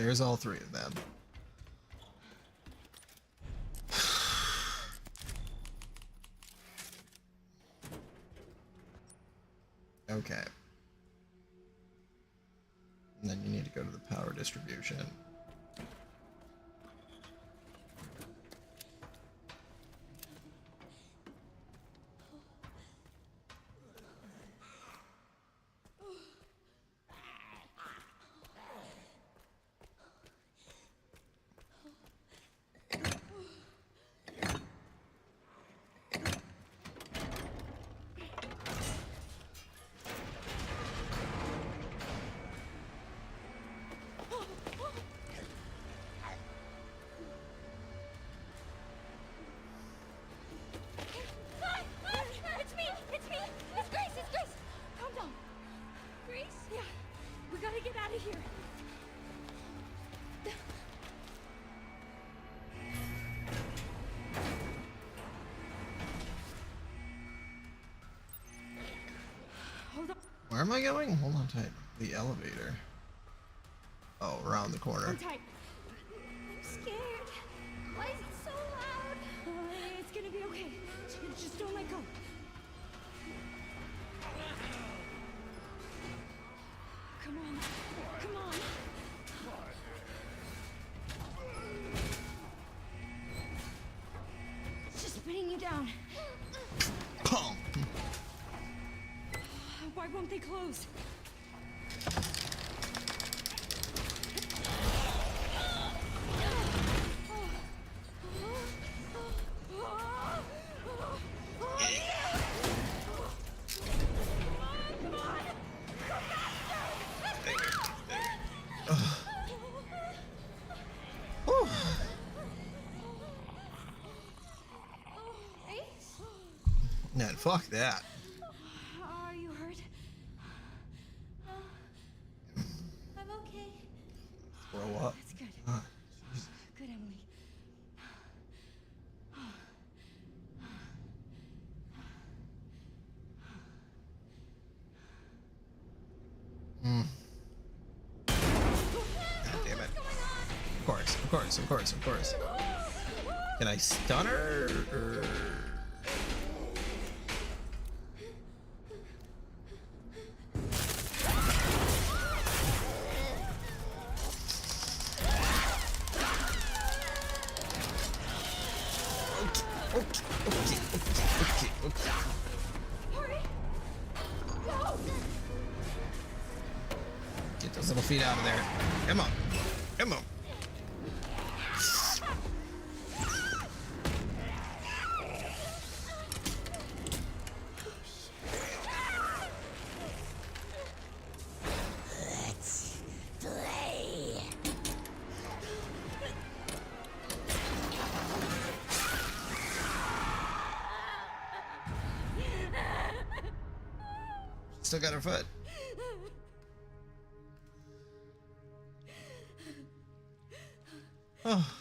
There's all three of them. Okay. And then you need to go to the power distribution. It's me! It's me! It's Grace! It's Grace! Calm down. Grace? Yeah. We gotta get out of here. Hold on. Where am I going? Hold on tight. The elevator. Oh, around the corner. Hold tight. I'm scared. Why is it so loud? It's gonna be okay. Just don't let go. Come on. Come on. It's just spinning you down. Pum. Why won't they close? Ned, fuck that. Are you hurt? I'm okay. Throw up. That's good. Ah, Good, Emily. God damn it. Of course, of course, of course, of course. Can I stun her? Or... Okay. Hurry! Go! Get those little feet out of there. Come on. Come on. Still got her foot. Oh.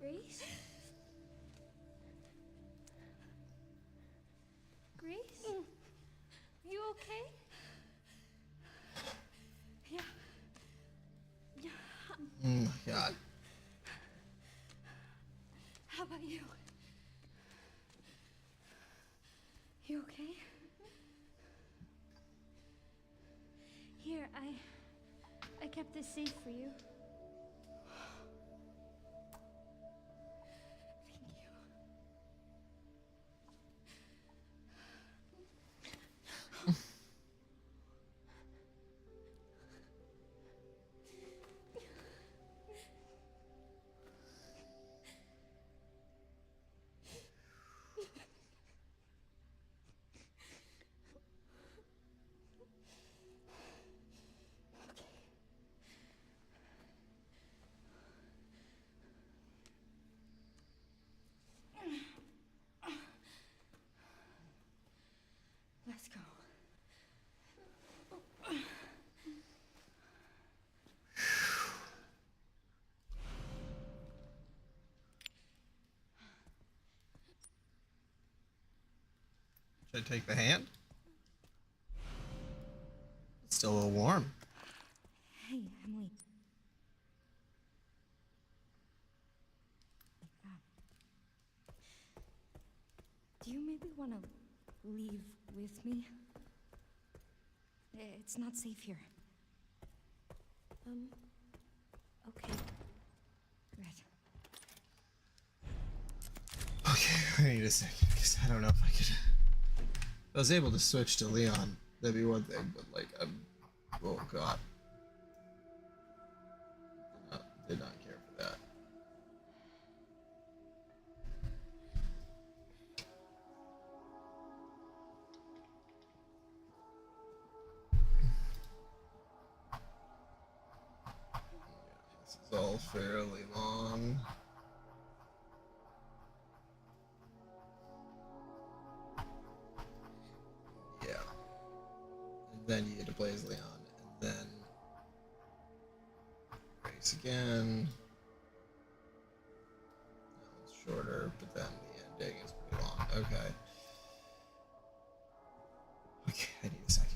Grace? Grace? You okay? Yeah. Yeah. Oh my God. How about you? You okay? Here, I kept this safe for you. Thank you. Should I take the hand? It's still a little warm. Hey, Emily. Do you maybe want to leave with me? It's not safe here. Okay. Good. Okay, I need a second because I don't know if I could. If I was able to switch to Leon, that'd be one thing, but like, oh god. Did not care for that. This is all fairly long. Yeah. And then you get to play as Leon, and then race again. That one's shorter, but then the ending is pretty long. Okay. Okay, I need a second.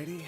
Alrighty.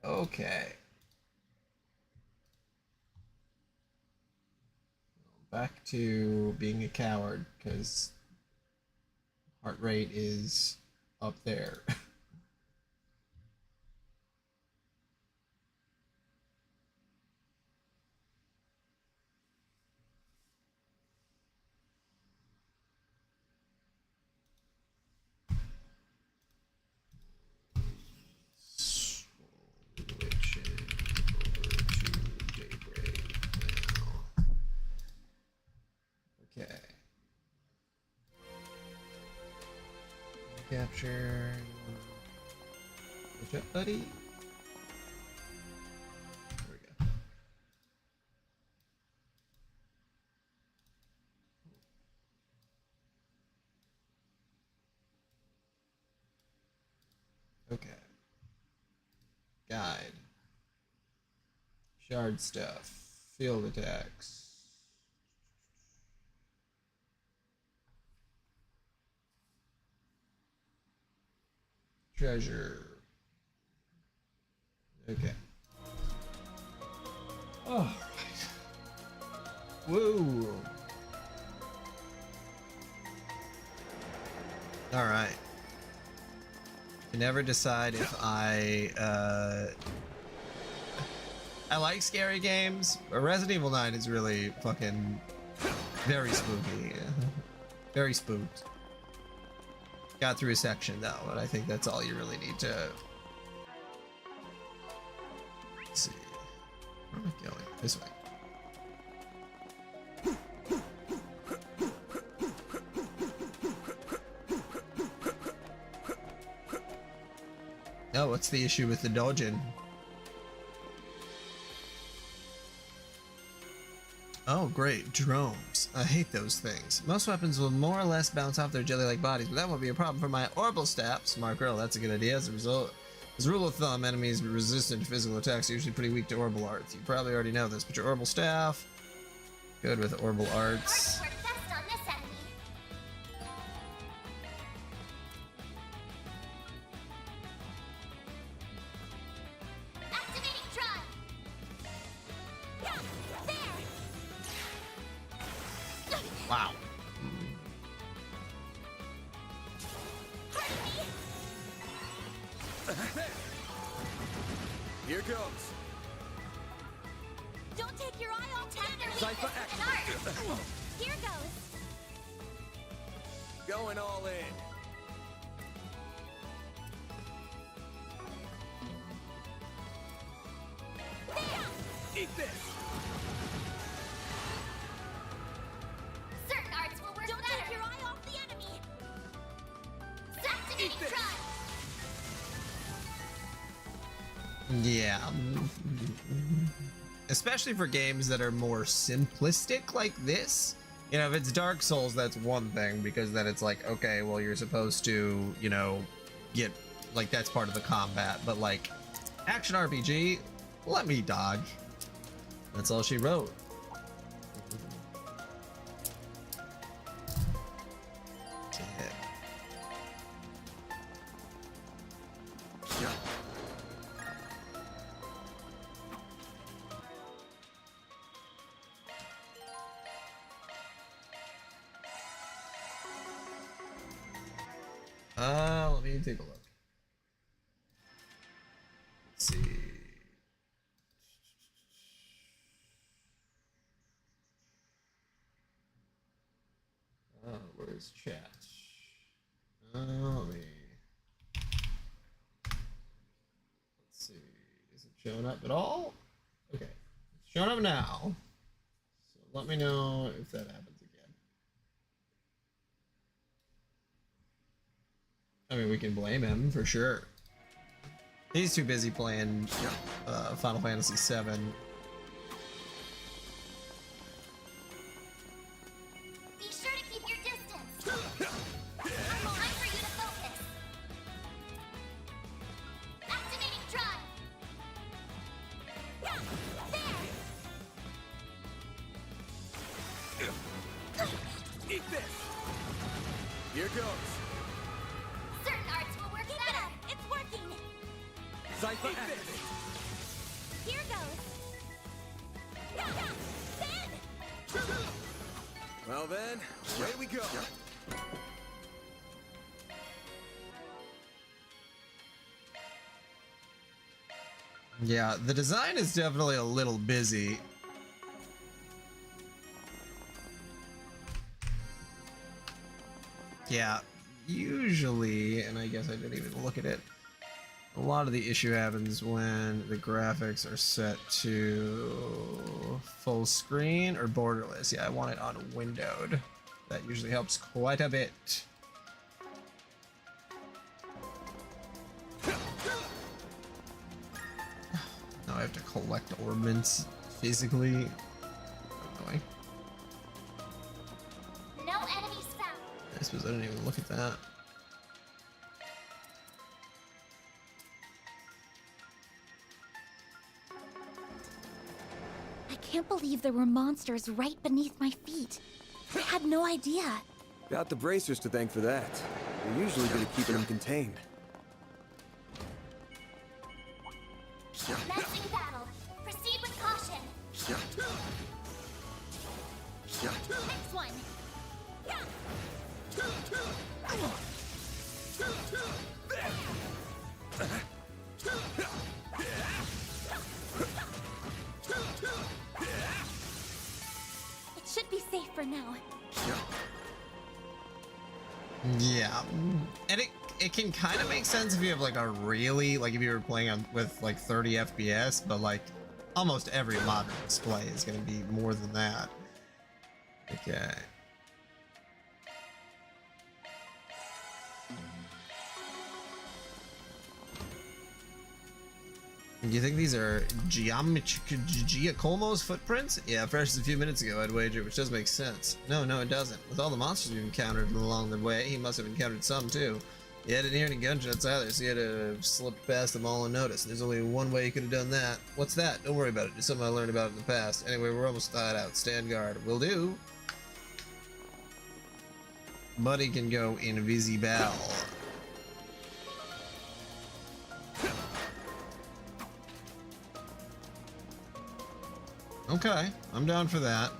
Okay. Back to being a coward, because heart rate is up there. Switching over to daybreak now. Okay. Capture. What's up, buddy? There we go. Okay. Guide. Shard stuff. Field attacks. Treasure. Okay. All right. Woo. All right. I never decide if I like scary games, but Resident Evil 9 is really fucking very spooky. Very spooked. Got through a section though, and I think that's all you really need to. Let's see. Where am I going? This way. Oh, what's the issue with the dodging? Oh, great. Drones. I hate those things. Most weapons will more or less bounce off their jelly-like bodies, but that won't be a problem for my orbital staff. Smart girl, that's a good idea. As a rule of thumb, enemies resistant to physical attacks are usually pretty weak to orbital arts. You probably already know this, but your orbital staff, good with orbital arts. Wow. Here goes. Don't take your eye off that. Cypher action. Here goes. Going all in. Eat this. Certain arts will work. Don't take your eye off the enemy. Activating this. try. Yeah. Especially for games that are more simplistic like this. You know, if it's Dark Souls, that's one thing, because then it's like, okay, well, you're supposed to, you know, get, like, that's part of the combat. But, like, action RPG, let me dodge. That's all she wrote. Let me take a look. Let's see. Where's chat? Let me. Let's see. Is it showing up at all? Okay. It's showing up now. So let me know if that happens again. I mean, we can blame him for sure. He's too busy playing Final Fantasy VII. Be sure to keep your distance. Time for you to focus. Activating drive. There. Eat this! Here goes! Certain arts will work better. It's working. Cypher activate! Here goes. Then. Well then, away we go! Yeah, the design is definitely a little busy. Yeah, usually, and I guess I didn't even look at it, a lot of the issue happens when the graphics are set to full screen or borderless. Yeah, I want it on windowed. That usually helps quite a bit. Now I have to collect ornaments physically. Annoying. No enemies found. I suppose I didn't even look at that. I can't believe there were monsters right beneath my feet. I had no idea. Got the bracers to thank for that. They're usually good at keeping them contained. Commencing battle. Proceed with caution. Next one. It should be safe for now. Yeah, and it can kind of make sense if you have like a really, like if you were playing on with like 30 FPS, but like almost every modern display is going to be more than that. Okay. Do you think these are Giacomo's footprints? Yeah, fresh as a few minutes ago, I'd wager, which does make sense. No, it doesn't. With all the monsters we've encountered along the way, he must have encountered some too. Yeah, I didn't hear any gunshots either, so he had to have slipped past them all unnoticed. There's only one way he could have done that. What's that? Don't worry about it. Just something I learned about in the past. Anyway, we're almost thawed out. Stand guard. Will do. Buddy can go invisible. Okay, I'm down for that.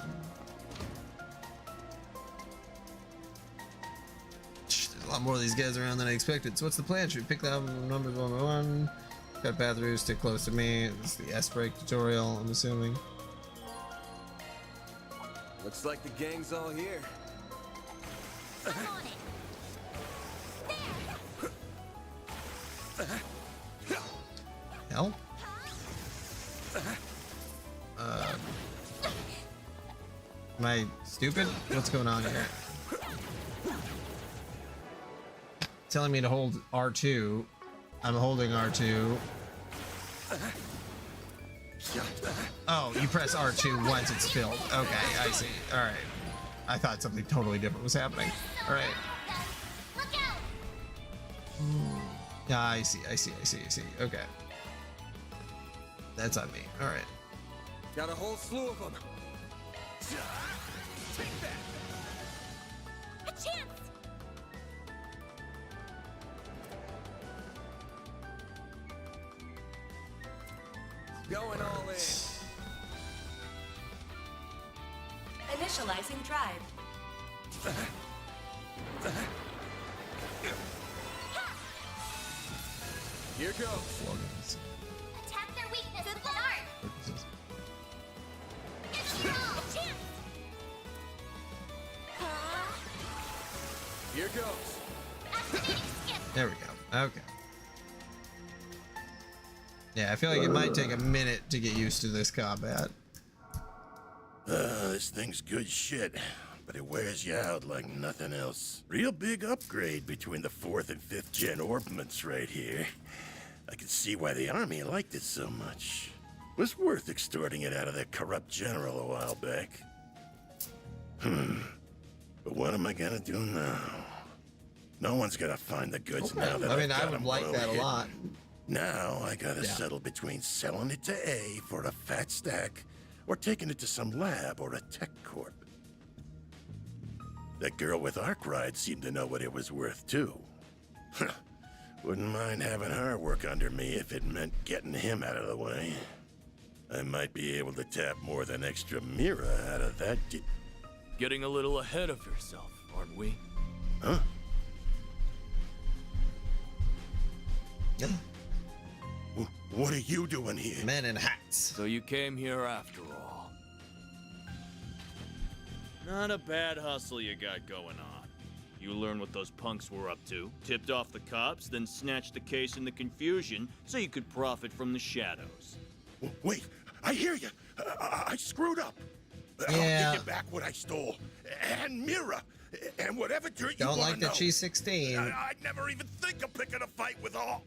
There's a lot more of these guys around than I expected. So what's the plan? Should we pick them numbers one by one? Cut path through, stick close to me. This is the S-brake tutorial, I'm assuming. Looks like the gang's all here. I'm on it. There. Hell? Am I stupid? What's going on here? Telling me to hold R2. I'm holding R2. Oh, you press R2 once it's filled. Okay, I see. Alright. I thought something totally different was happening. Alright. Look out. Yeah, I see. Okay. That's on me. Alright. Got a whole slew of them. Take that! A chance. Going all in. Initializing drive. Here goes. Attack their weakness with an art. A chance. Here goes. Activating skip. There we go. Okay. Yeah, I feel like it might take a minute to get used to this combat. This thing's good shit, but it wears you out like nothing else. Real big upgrade between the 4th and 5th gen orbments right here. I can see why the army liked it so much. Was worth extorting it out of that corrupt general a while back. But what am I gonna do now? No one's gonna find the goods now that I mean, I've got I would 'em like well that a hidden. lot. Now I gotta Yeah. settle between selling it to A for a fat stack or taking it to some lab or a tech corp. That girl with Arkwright seemed to know what it was worth too. Wouldn't mind having her work under me if it meant getting him out of the way. I might be able to tap more than extra Mira out of that. Getting a little ahead of yourself, aren't we? Huh? Yeah. What are you doing here? Men in hats. So you came here after all. Not a bad hustle you got going on. You learned what those punks were up to, tipped off the cops, then snatched the case in the confusion so you could profit from the shadows. Wait, I hear you. I screwed up. Yeah. I'll give you back what I stole. And Mira. And whatever dirt you Don't want like to that know. she's 16. I'd never even think of picking a fight with all.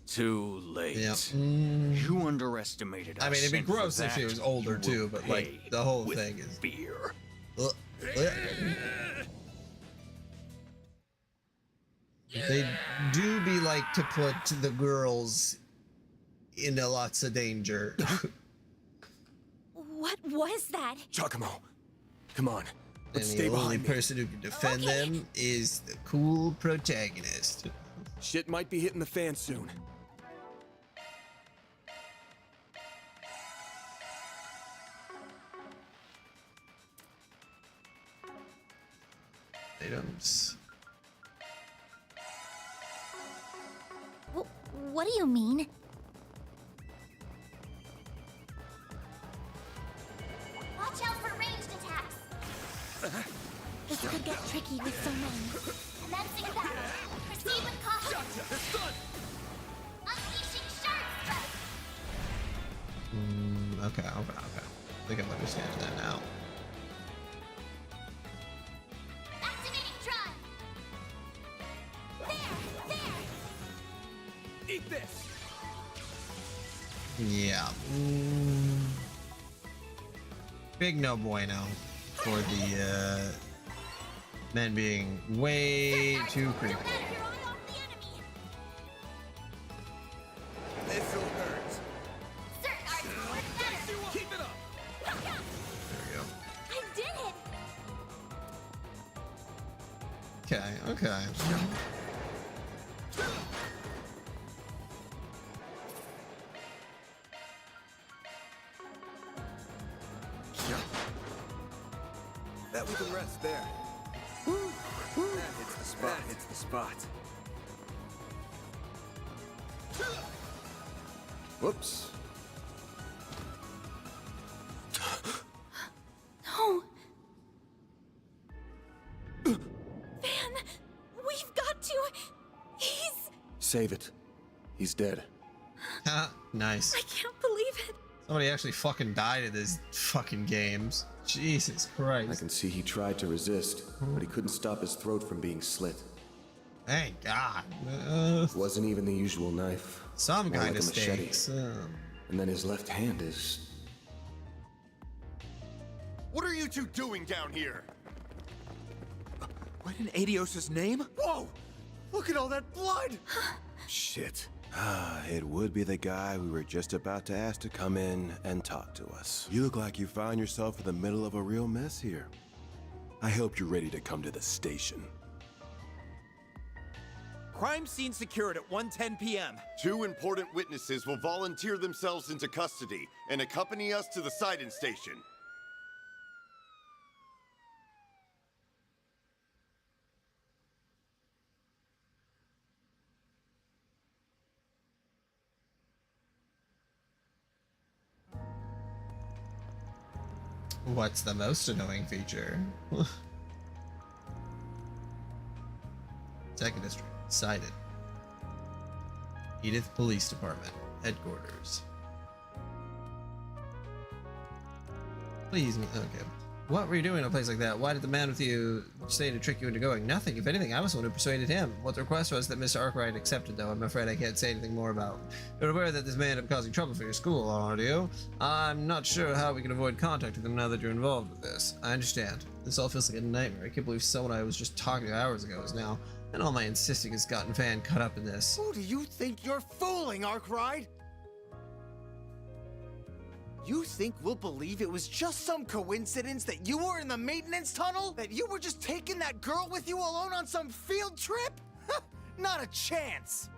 Too late. Yeah. You underestimated us. I mean, it'd be and for gross if she that, was older you too, will but like pay the whole with thing is. fear. Ugh. Ugh. They do be like to put the girls into lots of danger. What was that? Giacomo, come on. And Let's the stay only behind me. person who can defend Okay. them is the cool protagonist. Shit might be hitting the fan soon. Items. What do you mean? Watch out for ranged attacks. This could get tricky with so many. Commencing battle. Proceed with caution. Unleashing shark strike. Okay. I think I'm understanding that now. Activating drive. There. Eat this! Yeah. Big no bueno for the men being way too creepy. Don't let your eye off the enemy. This'll hurt. Certain arts will work better. Keep it up! There we go. I did it. Okay. That we can rest there. That hits the spot. That hits the spot. Whoops. No. Van, we've got to. He's. Save it. He's dead. Ha, nice. I can't believe it. Somebody actually fucking died in these fucking games. Jesus I Christ. can see he tried to resist, but he couldn't stop his throat from being slit. Thank God. Wasn't even the usual knife. Some More kind like of a machete. stakes. And then his left hand is... What are you two doing down here? What in Adios' name? Whoa! Look at all that blood! Shit. It would be the guy we were just about to ask to come in and talk to us. You look like you found yourself in the middle of a real mess here. I hope you're ready to come to the station. Crime scene secured at 1:10 p.m. 2 important witnesses will volunteer themselves into custody and accompany us to the sighting station. What's the most annoying feature? Second district. Cited. Edith Police Department. Headquarters. Please, okay. What were you doing in a place like that? Why did the man with you say to trick you into going? Nothing. If anything, I was the one who persuaded him. What the request was that Mr. Arkwright accepted, though, I'm afraid I can't say anything more about. You're aware that this may end up causing trouble for your school, aren't you? I'm not sure how we can avoid contact with him now that you're involved with this. I understand. This all feels like a nightmare. I can't believe someone I was just talking to hours ago is now, and all my insisting has gotten fan caught up in this. Who do you think you're fooling, Arkwright? You think we'll believe it was just some coincidence that you were in the maintenance tunnel? That you were just taking that girl with you alone on some field trip? Not a chance!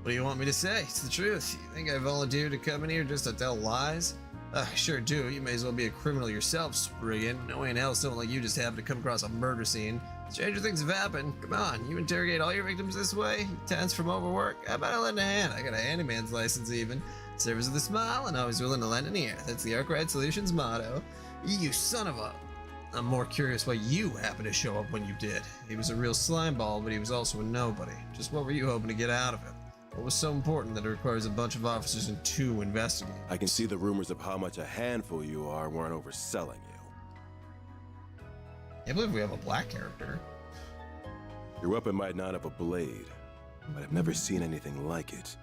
What do you want me to say? It's the truth. You think I volunteered to come in here just to tell lies? I sure do. You may as well be a criminal yourself, Spriggan. No way in hell someone like you just happened to come across a murder scene. Stranger things have happened. Come on, you interrogate all your victims this way? Tense from overwork? How about I lend a hand? I got a handyman's license even. Service with a smile and always willing to lend an ear. That's the Arkwright Solutions motto. You son of a... I'm more curious why you happened to show up when you did. He was a real slimeball, but he was also a nobody. Just what were you hoping to get out of him? What was so important that it requires a bunch of officers and 2 investigators? I can see the rumors of how much a handful you are weren't overselling you. I believe we have a black character. Your weapon might not have a blade, but I've never seen anything like it.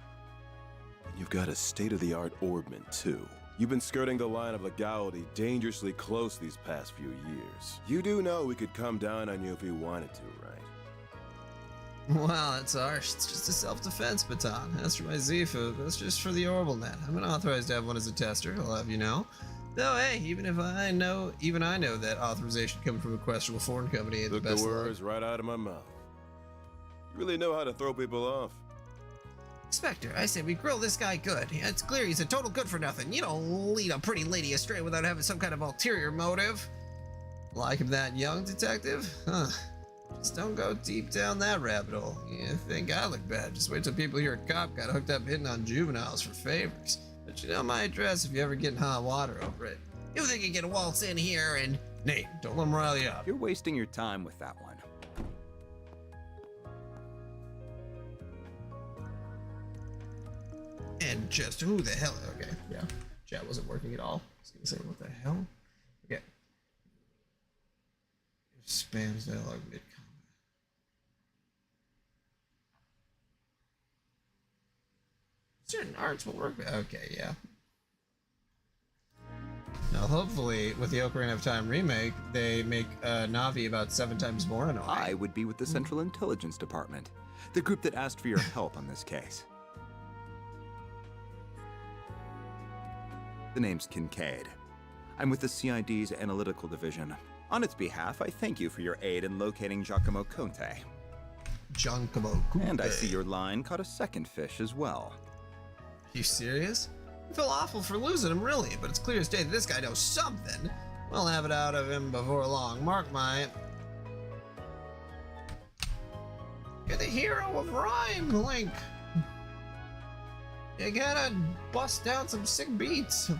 And you've got a state-of-the-art orbment, too. You've been skirting the line of legality dangerously close these past few years. You do know we could come down on you if we wanted to, right? Wow, that's harsh. It's just a self-defense baton. As for my Zifu, that's just for the orbital net. I'm not authorized to have one as a tester, I'll have you know. Though, hey, even I know that authorization coming from a questionable foreign company ain't the best. Took the words right out of my mouth. You really know how to throw people off. Inspector, I say we grill this guy good. Yeah, it's clear he's a total good-for-nothing. You don't lead a pretty lady astray without having some kind of ulterior motive. Like him that young, detective? Huh. Just don't go deep down that rabbit hole. You think I look bad. Just wait till people hear a cop got hooked up hitting on juveniles for favors. But you know my address if you ever get in hot water over it. You think you can waltz in here and... Nate, don't let him rile you up. You're wasting your time with that one. And just who the hell? Okay, yeah. Chat wasn't working at all. I was gonna say, what the hell? Okay. Spams dialogue mid combat. Certain arts will work. Okay, yeah. Now, hopefully, with the Ocarina of Time remake, they make Navi about 7 times more annoying. I would be with the Central Intelligence Department, the group that asked for your help on this case. The name's Kincaid. I'm with the CID's Analytical Division. On its behalf, I thank you for your aid in locating Giacomo Conte. Giacomo Conte. And I see your line caught a second fish as well. You serious? I feel awful for losing him, really, but it's clear as day that this guy knows something. We'll have it out of him before long. Mark my... You're the hero of rhyme, Link. You gotta bust down some sick beats.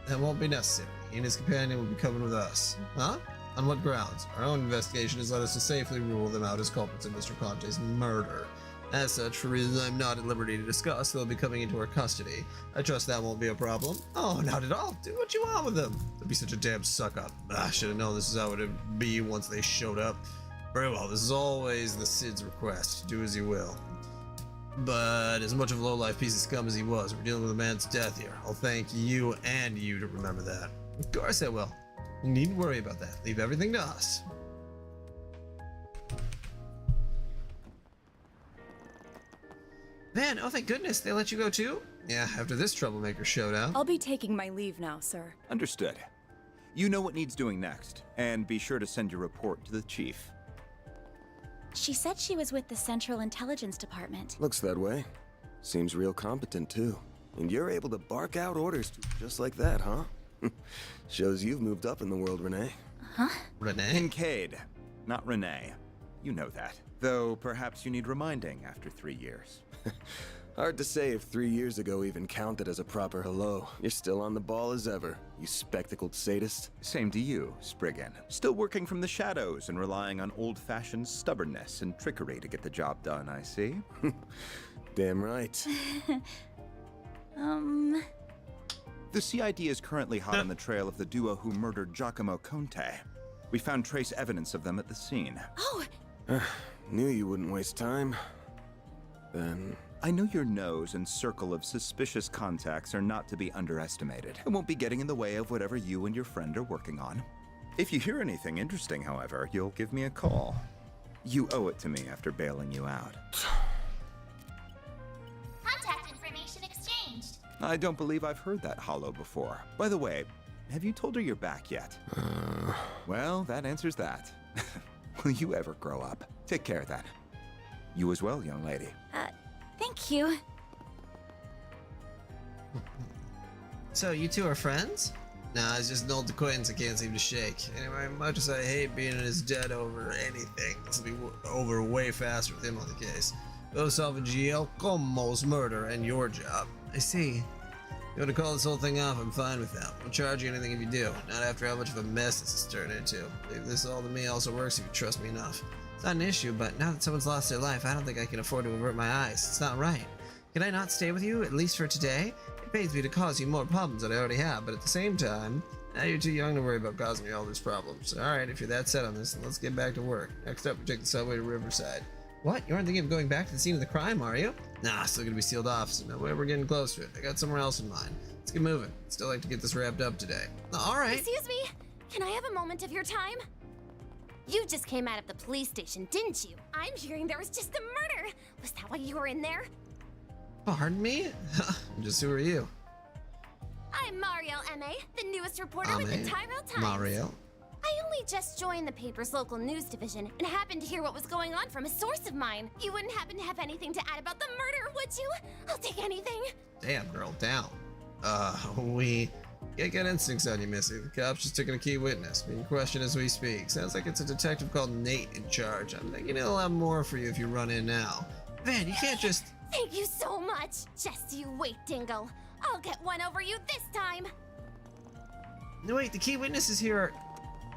That won't be necessary. He and his companion will be coming with us. Huh? On what grounds? Our own investigation has led us to safely rule them out as culprits in Mr. Conte's murder. As such, for reasons I'm not at liberty to discuss, they'll be coming into our custody. I trust that won't be a problem. Oh, not at all. Do what you want with them. Don't be such a damn suck-up. I should have known this is how it would be once they showed up. Very well, this is always the Cid's request. Do as you will. But as much of a low-life piece of scum as he was, we're dealing with a man's death here. I'll thank you and you to remember that. Of course I will. You needn't worry about that. Leave everything to us. Man, oh thank goodness, they let you go too? Yeah, after this troublemaker showed up. I'll be taking my leave now, sir. Understood. You know what needs doing next, and be sure to send your report to the chief. She said she was with the Central Intelligence Department. Looks that way. Seems real competent, too. And you're able to bark out orders just like that, huh? Shows you've moved up in the world, Renee. Huh? Renee? Kincaid, not Renee. You know that. Though perhaps you need reminding after 3 years. Hard to say if 3 years ago even counted as a proper hello. You're still on the ball as ever, you spectacled sadist. Same to you, Spriggan. Still working from the shadows and relying on old-fashioned stubbornness and trickery to get the job done, I see. Damn right. The CID is currently hot on the trail of the duo who murdered Giacomo Conte. We found trace evidence of them at the scene. Oh! Knew you wouldn't waste time. Then... I know your nose and circle of suspicious contacts are not to be underestimated. It won't be getting in the way of whatever you and your friend are working on. If you hear anything interesting, however, you'll give me a call. You owe it to me after bailing you out. Contact information exchanged. I don't believe I've heard that hollow before. By the way, have you told her you're back yet? Well, that answers that. Will you ever grow up? Take care then. You as well, young lady. Thank you. So, you two are friends? Nah, it's just an old acquaintance I can't seem to shake. Anyway, much as I hate being in his debt over anything, this will be over way faster with him on the case. Go solve Giacomo's murder and your job. I see. You want to call this whole thing off, I'm fine with that. I'll charge you anything if you do. Not after how much of a mess this has turned into. Leave this all to me also works if you trust me enough. It's not an issue, but now that someone's lost their life, I don't think I can afford to avert my eyes. It's not right. Can I not stay with you, at least for today? It pains me to cause you more problems than I already have, but at the same time, now you're too young to worry about causing me all these problems. Alright, if you're that set on this, then let's get back to work. Next up, we take the subway to Riverside. What? You aren't thinking of going back to the scene of the crime, are you? Nah, still gonna be sealed off, so no way we're getting close to it. I got somewhere else in mind. Let's get moving. Still like to get this wrapped up today. Alright. Excuse me? Can I have a moment of your time? You just came out of the police station, didn't you? I'm hearing there was just a murder. Was that why you were in there? Pardon me? Just who are you? I'm Mariel M.A., the newest reporter with the Tyrell Times. Mariel. I only just joined the paper's local news division and happened to hear what was going on from a source of mine. You wouldn't happen to have anything to add about the murder, would you? I'll take anything. Damn, girl, down. We get good instincts on you, Missy. The cops just took in a key witness, being questioned as we speak. Sounds like it's a detective called Nate in charge. I'm thinking he'll have more for you if you run in now. Van, you can't just... Thank you so much. Just you wait, Dingle. I'll get one over you this time. No, wait, the key witnesses here are...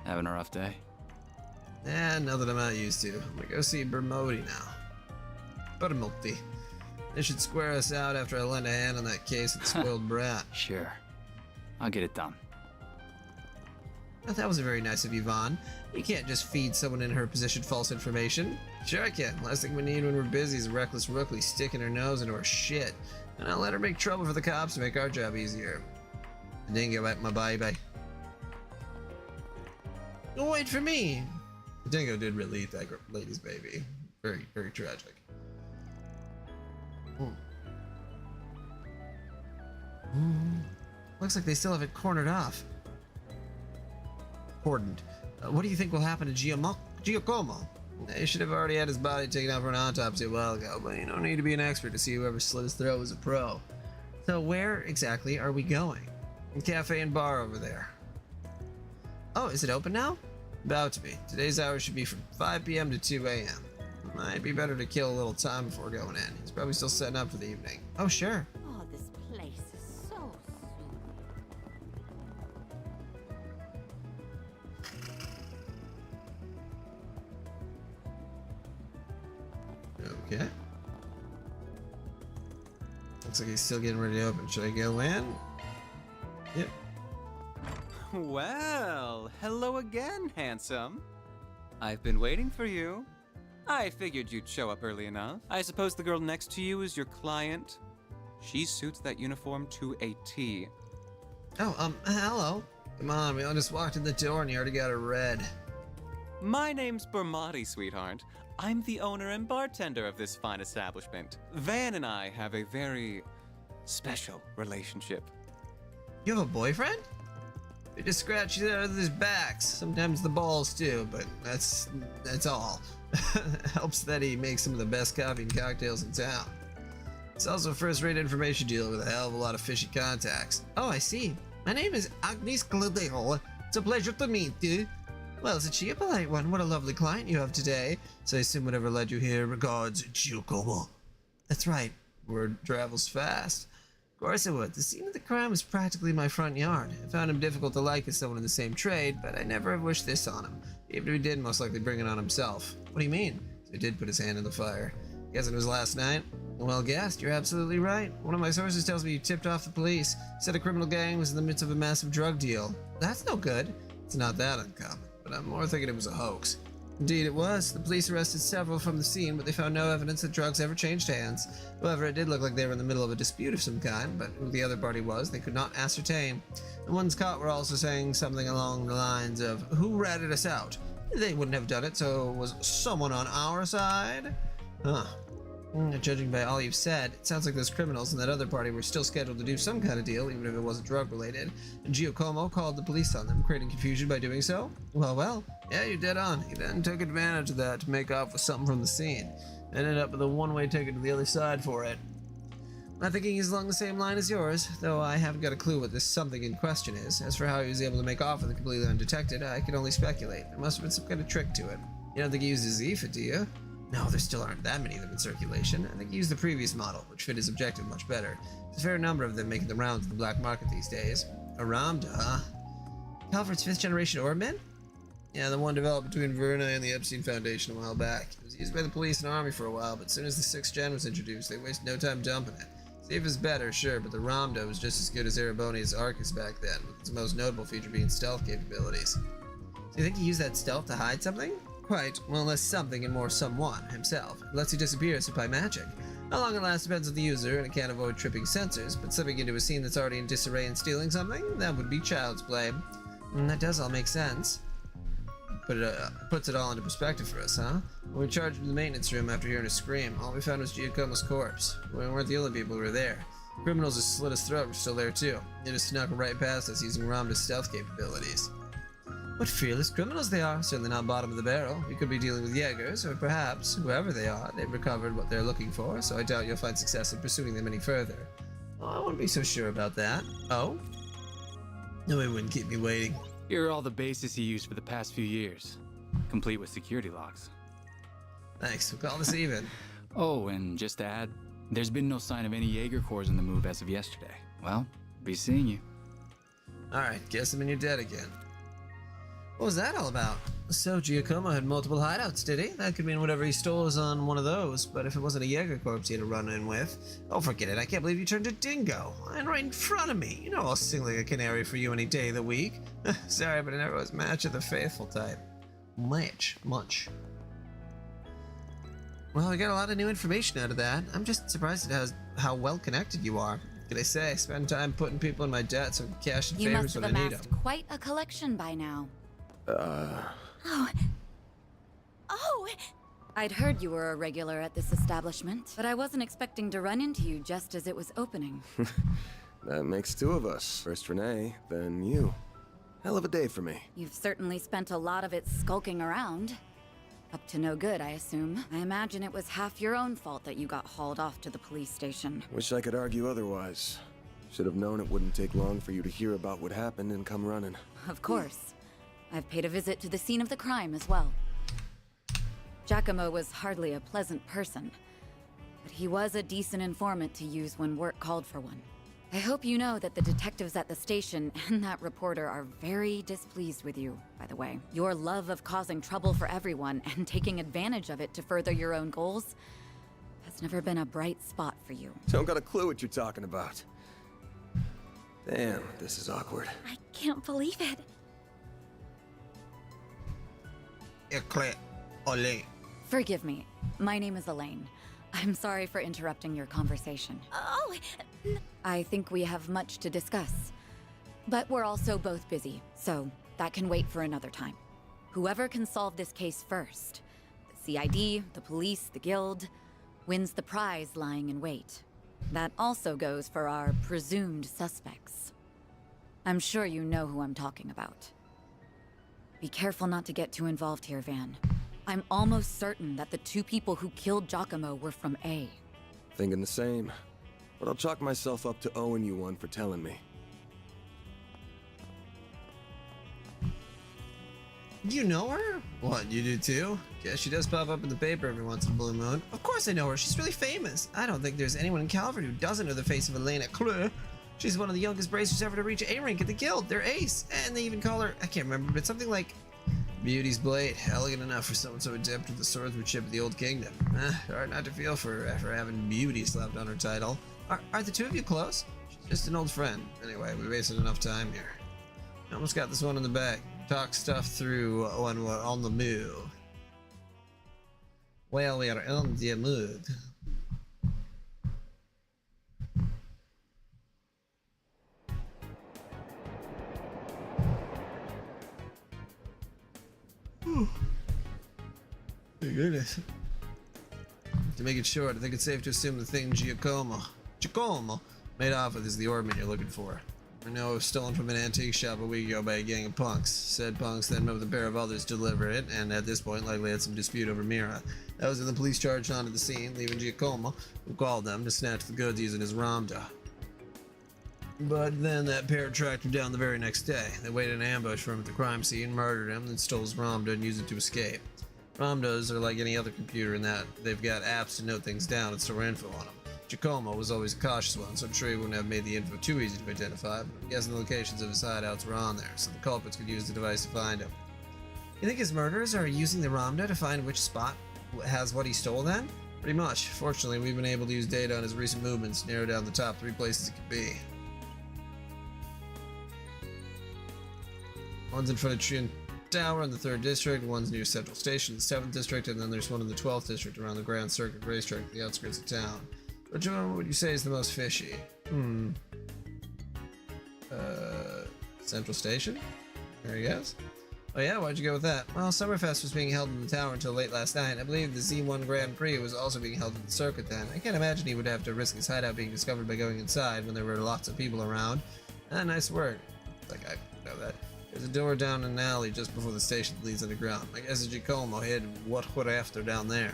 Having a rough day? Now that I'm not used to. I'm gonna go see Bermody now. Bermody. They should square us out after I lend a hand on that case of the spoiled brat. Sure. I'll get it done. Oh, that was very nice of you, Vaughn. You can't just feed someone in her position false information. Sure I can. Last thing we need when we're busy is a reckless rookie sticking her nose into our shit. And I'll let her make trouble for the cops to make our job easier. Dingo at my baby. Don't wait for me. The dingo did really eat that lady's baby. Very, very tragic. Looks like they still have it cornered off. Cordoned. What do you think will happen to Giacomo? They should have already had his body taken out for an autopsy a while ago, but you don't need to be an expert to see whoever slit his throat was a pro. So where exactly are we going? The cafe and bar over there. Oh, is it open now? About to be. Today's hours should be from 5 p.m. to 2 a.m. Might be better to kill a little time before going in. He's probably still setting up for the evening. Oh, sure. Oh, this place is so Okay. Looks like he's still getting ready to open. Should I go in? Yep. Well, hello again, handsome. I've been waiting for you. I figured you'd show up early enough. I suppose the girl next to you is your client? She suits that uniform to a T. Oh, hello. Come on, we all just walked in the door and you already got it red. My name's Bermody, sweetheart. I'm the owner and bartender of this fine establishment. Van and I have a very special relationship. You have a boyfriend? They just scratch each other's backs. Sometimes the balls too, but that's all. Helps that he makes some of the best coffee and cocktails in town. It's also a first-rate information dealer with a hell of a lot of fishy contacts. Oh, I see. My name is Agnes Cladero. It's a pleasure to meet you. Well, isn't she a polite one? What a lovely client you have today. So I assume whatever led you here regards Giacomo. That's right. Word travels fast. Of course it would. The scene of the crime was practically my front yard. I found him difficult to like as someone in the same trade, but I never have wished this on him. Even if he did, most likely bring it on himself. What do you mean? He did put his hand in the fire. Guessing it was last night? Well guessed, you're absolutely right. One of my sources tells me you tipped off the police. Said a criminal gang was in the midst of a massive drug deal. That's no good. It's not that uncommon, but I'm more thinking it was a hoax. Indeed it was. The police arrested several from the scene, but they found no evidence that drugs ever changed hands. However, it did look like they were in the middle of a dispute of some kind, but who the other party was, they could not ascertain. The ones caught were also saying something along the lines of, who ratted us out? They wouldn't have done it, so was someone on our side? Huh. Judging by all you've said, it sounds like those criminals and that other party were still scheduled to do some kind of deal, even if it wasn't drug-related. And Giacomo called the police on them, creating confusion by doing so? Well, yeah, you're dead on. He then took advantage of that to make off with something from the scene. Ended up with a one-way ticket to the other side for it. I'm thinking he's along the same line as yours, though I haven't got a clue what this something in question is. As for how he was able to make off with it completely undetected, I can only speculate. There must have been some kind of trick to it. You don't think he used his Zephyr, do you? No, there still aren't that many of them in circulation. I think he used the previous model, which fit his objective much better. There's a fair number of them making the rounds of the black market these days. A Ramda, huh? Calvert's 5th generation Orbman? Yeah, the one developed between Verna and the Epstein Foundation a while back. It was used by the police and army for a while, but as soon as the 6th gen was introduced, they wasted no time dumping it. Safe is better, sure, but the Ramda was just as good as Erebonia's Arcus back then, with its most notable feature being stealth capabilities. So you think he used that stealth to hide something? Quite, well, less something and more someone, himself. It lets you disappear as if by magic. How long it lasts depends on the user, and it can't avoid tripping sensors, but slipping into a scene that's already in disarray and stealing something? That would be child's play. And that does all make sense. But it puts it all into perspective for us, huh? When we charged into the maintenance room after hearing a scream, all we found was Giacomo's corpse. We weren't the only people who were there. Criminals who slit his throat were still there too. They just snuck right past us using Ramda's stealth capabilities. What fearless criminals they are, certainly not bottom of the barrel. We could be dealing with Jaegers, or perhaps, whoever they are, they've recovered what they're looking for, so I doubt you'll find success in pursuing them any further. Oh, I wouldn't be so sure about that. Oh? No, it wouldn't keep me waiting. Here are all the bases he used for the past few years, complete with security logs. Thanks, we'll call this even. Oh, and just to add, there's been no sign of any Jaeger corps in the move as of yesterday. Well, be seeing you. Alright, guess I'm in your debt again. What was that all about? So Giacomo had multiple hideouts, did he? That could mean whatever he stole was on one of those, but if it wasn't a Jaeger corpse he had to run in with... Oh, forget it, I can't believe you turned a dingo. And right in front of me. You know I'll sing like a canary for you any day of the week. Sorry, but I never was Match of the Faithful type. Much. Well, we got a lot of new information out of that. I'm just surprised at how well connected you are. Can I say, I spend time putting people in my debt so I can cash in You must favors have when I need amassed them. quite a collection by now. Oh. I'd heard you were a regular at this establishment, but I wasn't expecting to run into you just as it was opening. That makes two of us. First Renee, then you. Hell of a day for me. You've certainly spent a lot of it skulking around. Up to no good, I assume. I imagine it was half your own fault that you got hauled off to the police station. Wish I could argue otherwise. Should have known it wouldn't take long for you to hear about what happened and come running. Of course. I've paid a visit to the scene of the crime as well. Giacomo was hardly a pleasant person, but he was a decent informant to use when work called for one. I hope you know that the detectives at the station and that reporter are very displeased with you, by the way. Your love of causing trouble for everyone and taking advantage of it to further your own goals has never been a bright spot for you. Don't got a clue what you're talking about. Damn, this is awkward. I can't believe it. Eclair. Ole. Forgive me. My name is Elaine. I'm sorry for interrupting your conversation. Oh! I think we have much to discuss. But we're also both busy, so that can wait for another time. Whoever can solve this case first, the CID, the police, the guild, wins the prize lying in wait. That also goes for our presumed suspects. I'm sure you know who I'm talking about. Be careful not to get too involved here, Van. I'm almost certain that the two people who killed Giacomo were from A. Thinking the same. But I'll chalk myself up to owing you one for telling me. You know her? What, you do too? Guess she does pop up in the paper every once in a blue moon. Of course I know her, she's really famous. I don't think there's anyone in Calvert who doesn't know the face of Elena Kleur. She's one of the youngest bracers ever to reach A rank at the guild. They're ace. And they even call her, I can't remember, but something like Beauty's Blade. Elegant enough for someone so adept with the swordsmanship of the Old Kingdom. Hard not to feel for her after having Beauty slapped on her title. Are the two of you close? She's just an old friend. Anyway, we wasted enough time here. Almost got this one in the bag. Talk stuff through when we're on the move. Well, we are on the move. My goodness. To make it short, I think it's safe to assume the thing Giacomo made off with is the ornament you're looking for. I know it was stolen from an antique shop a week ago by a gang of punks. Said punks then met with a pair of others to deliver it, and at this point likely had some dispute over Mira. That was when the police charged onto the scene, leaving Giacomo, who called them, to snatch the goods using his Ramda. But then that pair tracked him down the very next day. They waited in ambush for him at the crime scene, murdered him, then stole his Ramda and used it to escape. Ramdas are like any other computer in that they've got apps to note things down and store info on them. Giacomo was always a cautious one, so I'm sure he wouldn't have made the info too easy to identify, but I'm guessing the locations of his hideouts were on there, so the culprits could use the device to find him. You think his murderers are using the Ramda to find which spot has what he stole then? Pretty much. Fortunately, we've been able to use data on his recent movements to narrow down the top 3 places it could be. One's in front of Trian Tower in the 3rd District, one's near Central Station in the 7th District, and then there's one in the 12th District around the Grand Circuit racetrack at the outskirts of town. Which one would you say is the most fishy? Central Station? There he goes. Oh yeah, why'd you go with that? Well, Summerfest was being held in the tower until late last night. I believe the Z1 Grand Prix was also being held at the circuit then. I can't imagine he would have to risk his hideout being discovered by going inside when there were lots of people around. Nice work. Like, I know that. There's a door down an alley just before the station leads underground. I guess Giacomo hid what we're after down there.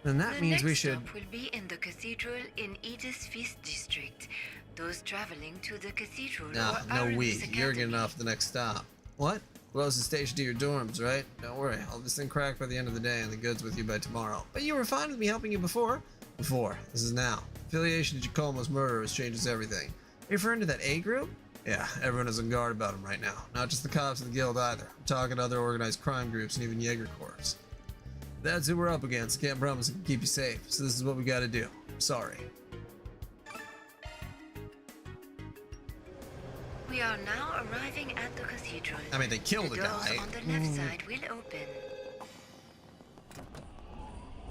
And that means we should... The next stop will be in the cathedral in Edith's 5th District. Those traveling to the cathedral Nah, no we. You're getting off the next stop. What? Close the station to your dorms, right? Don't worry, I'll have this thing cracked by the end of the day and the goods with you by tomorrow. But you were fine with me helping you before? Before. This is now. Affiliation to Giacomo's murderers changes everything. Are you referring to that A group? Yeah, everyone is on guard about him right now. Not just the cops of the guild either. I'm talking to other organized crime groups and even Jaeger Corps. That's who we're up against. Can't promise I can keep you safe, so this is what we gotta do. Sorry. We are now arriving at the cathedral. I mean, they killed the guy. On the left side will open.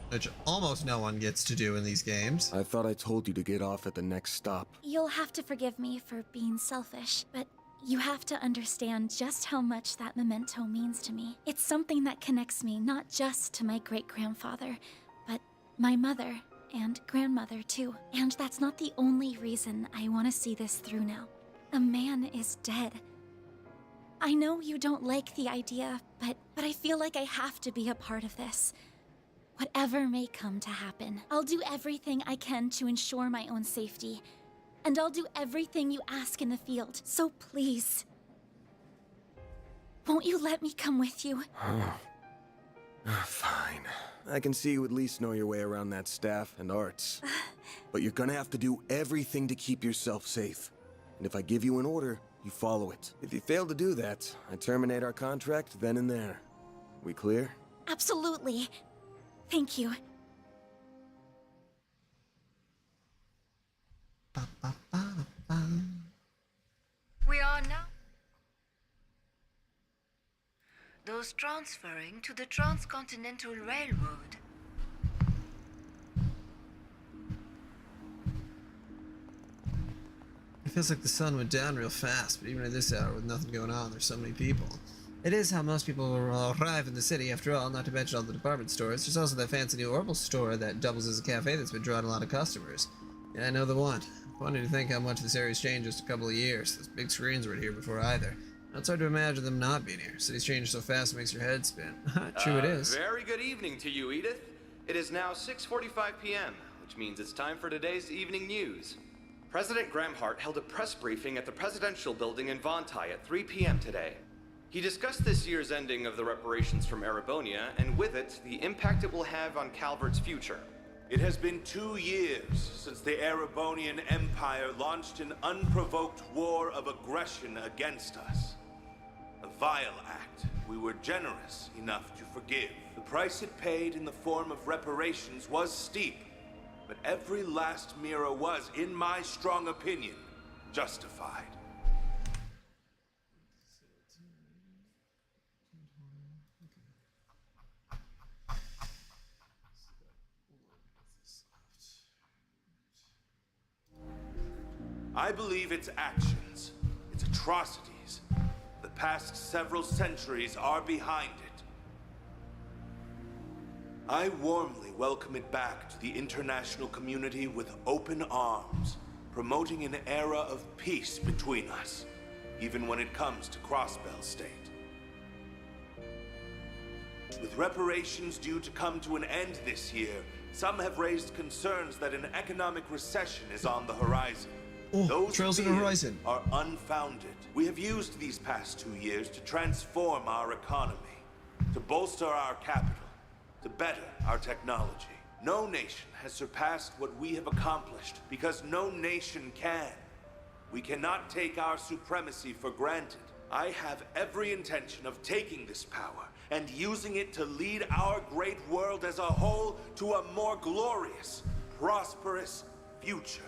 Which almost no one gets to do in these games. I thought I told you to get off at the next stop. You'll have to forgive me for being selfish, but you have to understand just how much that memento means to me. It's something that connects me not just to my great-grandfather, but my mother and grandmother too. And that's not the only reason I want to see this through now. A man is dead. I know you don't like the idea, but I feel like I have to be a part of this. Whatever may come to happen, I'll do everything I can to ensure my own safety. And I'll do everything you ask in the field, so please. Won't you let me come with you? Fine. I can see you at least know your way around that staff and arts. But you're gonna have to do everything to keep yourself safe. And if I give you an order, you follow it. If you fail to do that, I terminate our contract then and there. We clear? Absolutely. Thank you. We are now those transferring to the Transcontinental Railroad. It feels like the sun went down real fast, but even at this hour with nothing going on, there's so many people. It is how most people arrive in the city, after all, not to mention all the department stores. There's also that fancy new Orbital store that doubles as a cafe that's been drawing a lot of customers. Yeah, I know the one. Funny to think how much this area's changed in just a couple of years. Those big screens weren't here before either. Now, it's hard to imagine them not being here. City's changed so fast it makes your head spin. True it is. Very good evening to you, Edith. It is now 6:45 p.m., which means it's time for today's evening news. President Graham Hart held a press briefing at the Presidential Building in Vontai at 3 p.m. today. He discussed this year's ending of the reparations from Erebonia, and with it, the impact it will have on Calvert's future. It has been 2 years since the Erebonian Empire launched an unprovoked war of aggression against us. A vile act we were generous enough to forgive. The price it paid in the form of reparations was steep, but every last Mira was, in my strong opinion, justified. I believe its actions, its atrocities, the past several centuries are behind it. I warmly welcome it back to the international community with open arms, promoting an era of peace between us, even when it comes to Crossbell State. With reparations due to come to an end this year, some have raised concerns that an economic recession is on the horizon. Those Trails in the horizon are unfounded. We have used these past 2 years to transform our economy, to bolster our capital, to better our technology. No nation has surpassed what we have accomplished because no nation can. We cannot take our supremacy for granted. I have every intention of taking this power and using it to lead our great world as a whole to a more glorious, prosperous future.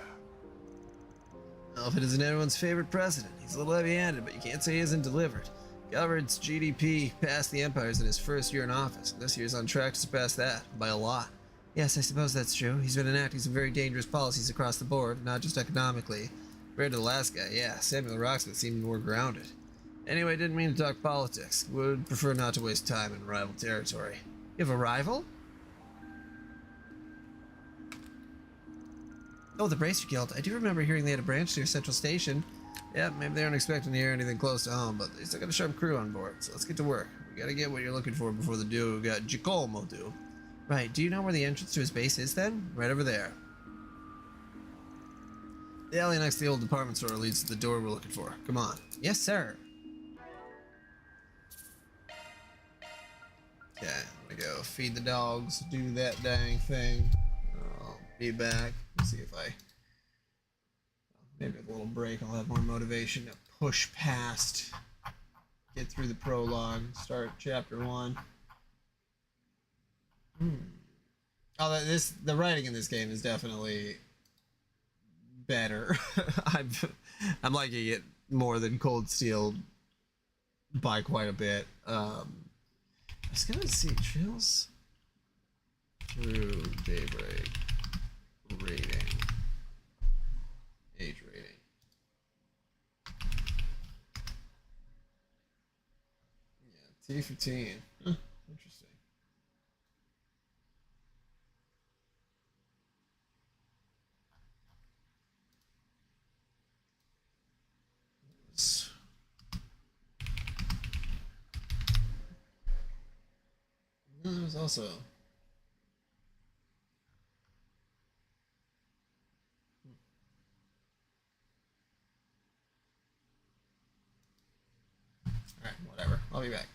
Alfred isn't everyone's favorite president. He's a little heavy-handed, but you can't say he hasn't delivered. Calvert's GDP passed the Empire's in his first year in office, and this year's on track to surpass that by a lot. Yes, I suppose that's true. He's been enacting some very dangerous policies across the board, not just economically. Compared to the last guy, yeah, Samuel Roxmith seemed more grounded. Anyway, didn't mean to talk politics. Would prefer not to waste time in rival territory. You have a rival? Oh, the Bracer Guild. I do remember hearing they had a branch near Central Station. Yeah, maybe they aren't expecting to hear anything close to home, but they still got a sharp crew on board, so let's get to work. We gotta get what you're looking for before the duo got Giacomo do. Right, do you know where the entrance to his base is then? Right over there. The alley next to the old department store leads to the door we're looking for. Come on. Yes, sir. Okay, I'm gonna go feed the dogs, do that dang thing. I'll be back. Let's see if maybe with a little break, I'll have more motivation to push past, get through the prologue, start chapter 1. Oh, the writing in this game is definitely better. I'm liking it more than Cold Steel by quite a bit. I was gonna see Trails through Daybreak rating. Age rating. Yeah, T for teen. Huh, interesting. There was also alright, whatever. I'll be back.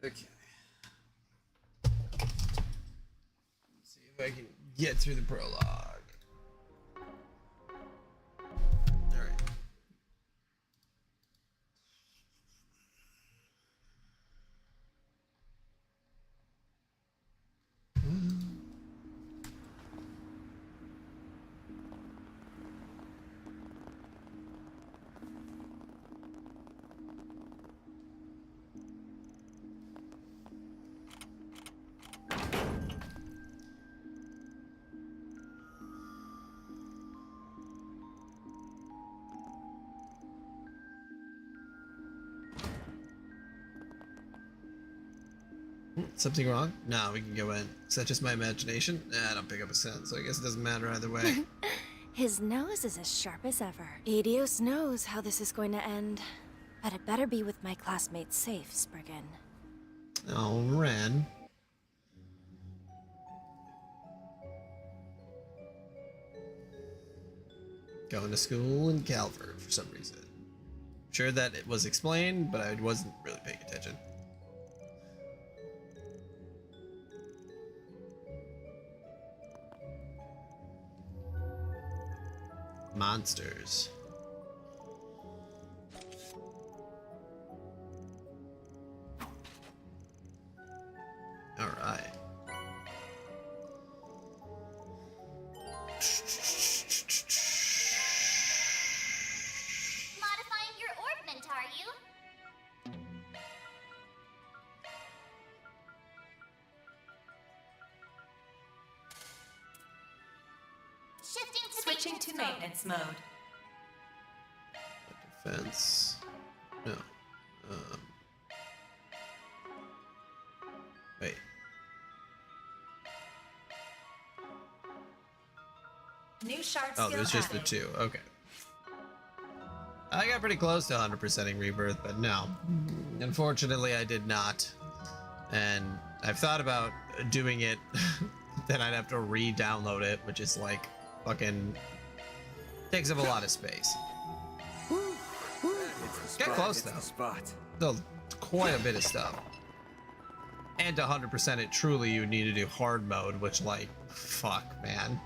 Okay. Let's see if I can get through the prologue. Alright. Something wrong? No, we can go in. Is that just my imagination? Nah, I don't pick up a scent, so I guess it doesn't matter either way. His nose is as sharp as ever. Adios knows how this is going to end. But it better be with my classmates safe, Spriggan. Oh, Ren. Going to school in Calvert for some reason. Sure that it was explained, but I wasn't really paying attention. Monsters. All right. Modifying your orbment, are you? Switching to maintenance mode. Defense. No. Wait. New shard Oh, skill there's just the added. two. Okay. I got pretty close to 100%ing Rebirth, but no. Unfortunately, I did not. And I've thought about doing it, then I'd have to re-download it, which is like fucking takes up a lot of space. Get close though. Still quite a bit of stuff. And to 100% it, truly you need to do hard mode, which like, fuck, man.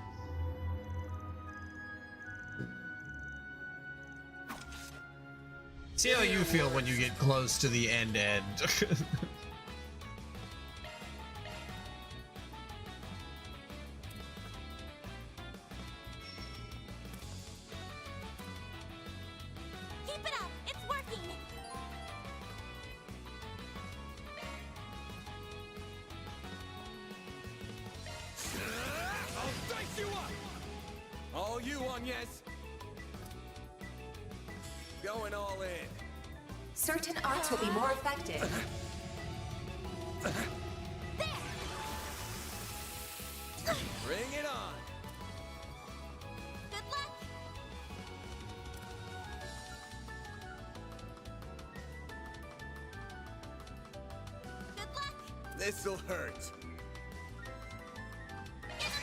See how you feel when you get close to the end. Keep it up! It's working! I'll dice you up! All you on, yes? Going all in. Certain arts will be more effective. Bring it on. Good luck! Good luck! This'll hurt.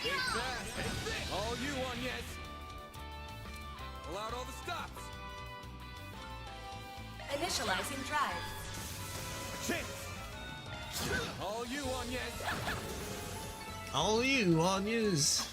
Big fast. All you on, yes? Pull out all the stops. Initializing drive. A chance. All you on, yes? All you on news.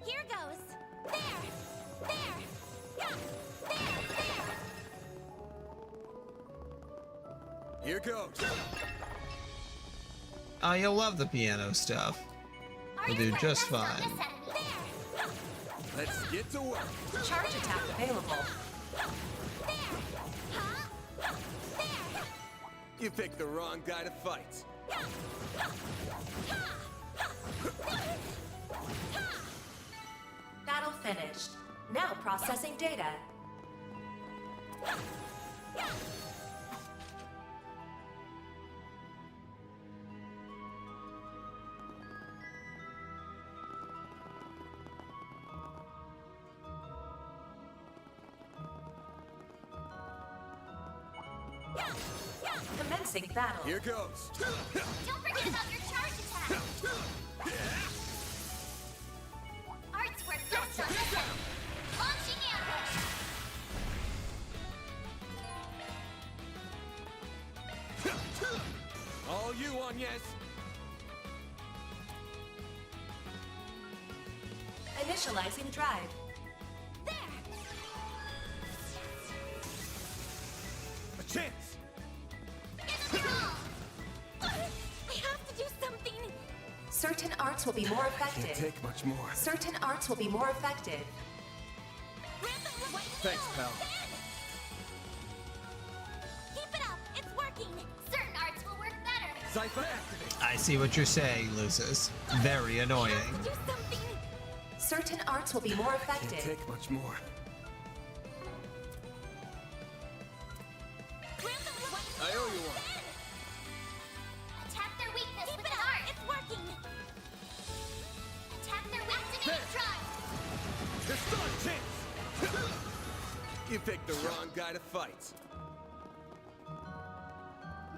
Here goes! There! There! Yeah! There! Here goes. Oh, you'll love the piano stuff. We'll do just fine. Let's get to work. Charge attack available. You picked the wrong guy to fight. Battle finished. Now processing data. Commencing battle. Here goes. Don't forget about your charge attack. Arts work best on this end. Launching ambush. All you on, yes. Initializing drive. A chance. I have to do something. Certain arts will be more Can't effective. take much more. Certain arts will be more effective. Thanks, pal. Keep it up. It's working. Certain arts will work better. Cypher activate. I see what you're saying, Lucis. Very annoying. Do something. Certain arts will be more Can't effective. take much more. I owe you one. Attack their weakness with an art. It's working. Attack their weakness. Activate drive. There's still a chance. You picked the wrong guy to fight.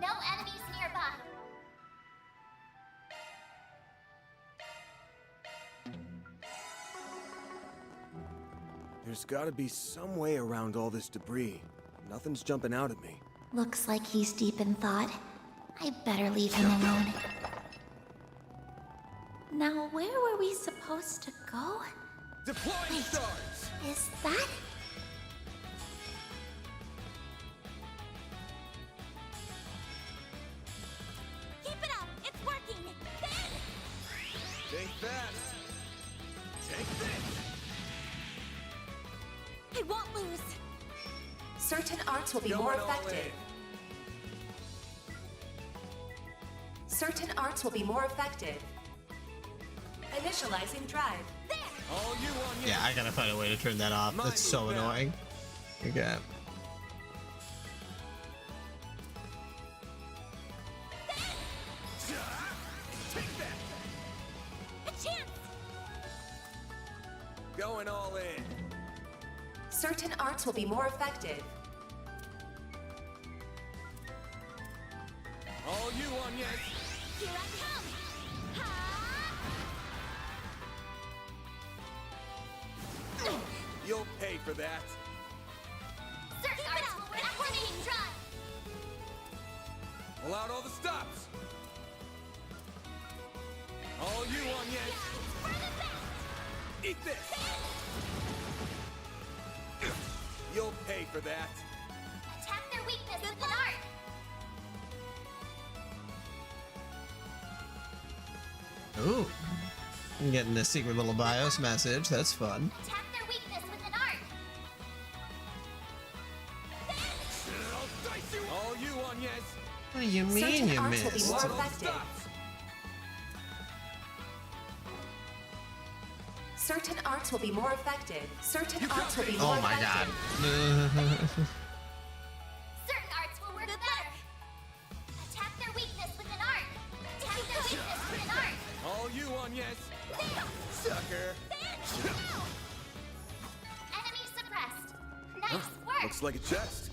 No enemies nearby. There's gotta be some way around all this debris. Nothing's jumping out at me. Looks like he's deep in thought. I better leave him alone. Now, where were we supposed to go? Deploying stars. Is that? Keep it up. It's working. Think fast. Take this. I won't lose. Certain arts will be Going more all effective. Certain arts will be more effective. Initializing drive. All you on, yes. Yeah, I gotta find a way to turn that off. That's so annoying. Okay. Take that. A chance. Going all in. Certain arts will be more effective. All you on, yes. Here I come. You'll pay for that. Certain arts will work. Activating drive. Pull out all the stops. All you on, yes. For the best. Eat this. You'll pay for that. Attack their weakness with an art. Ooh. I'm getting a secret little BIOS message. That's fun. Attack their weakness with an art. I'll dice you. All you on, yes. What do you mean Certain you arts will be missed? more Pull out all the effective. stops. Certain arts will be more effective. Certain arts will be more Oh my god. effective. Certain arts will work better. Attack their weakness with an art. Attack their weakness with an art. All you on, yes. Sucker. Enemy suppressed. Nice work. Looks like a chest.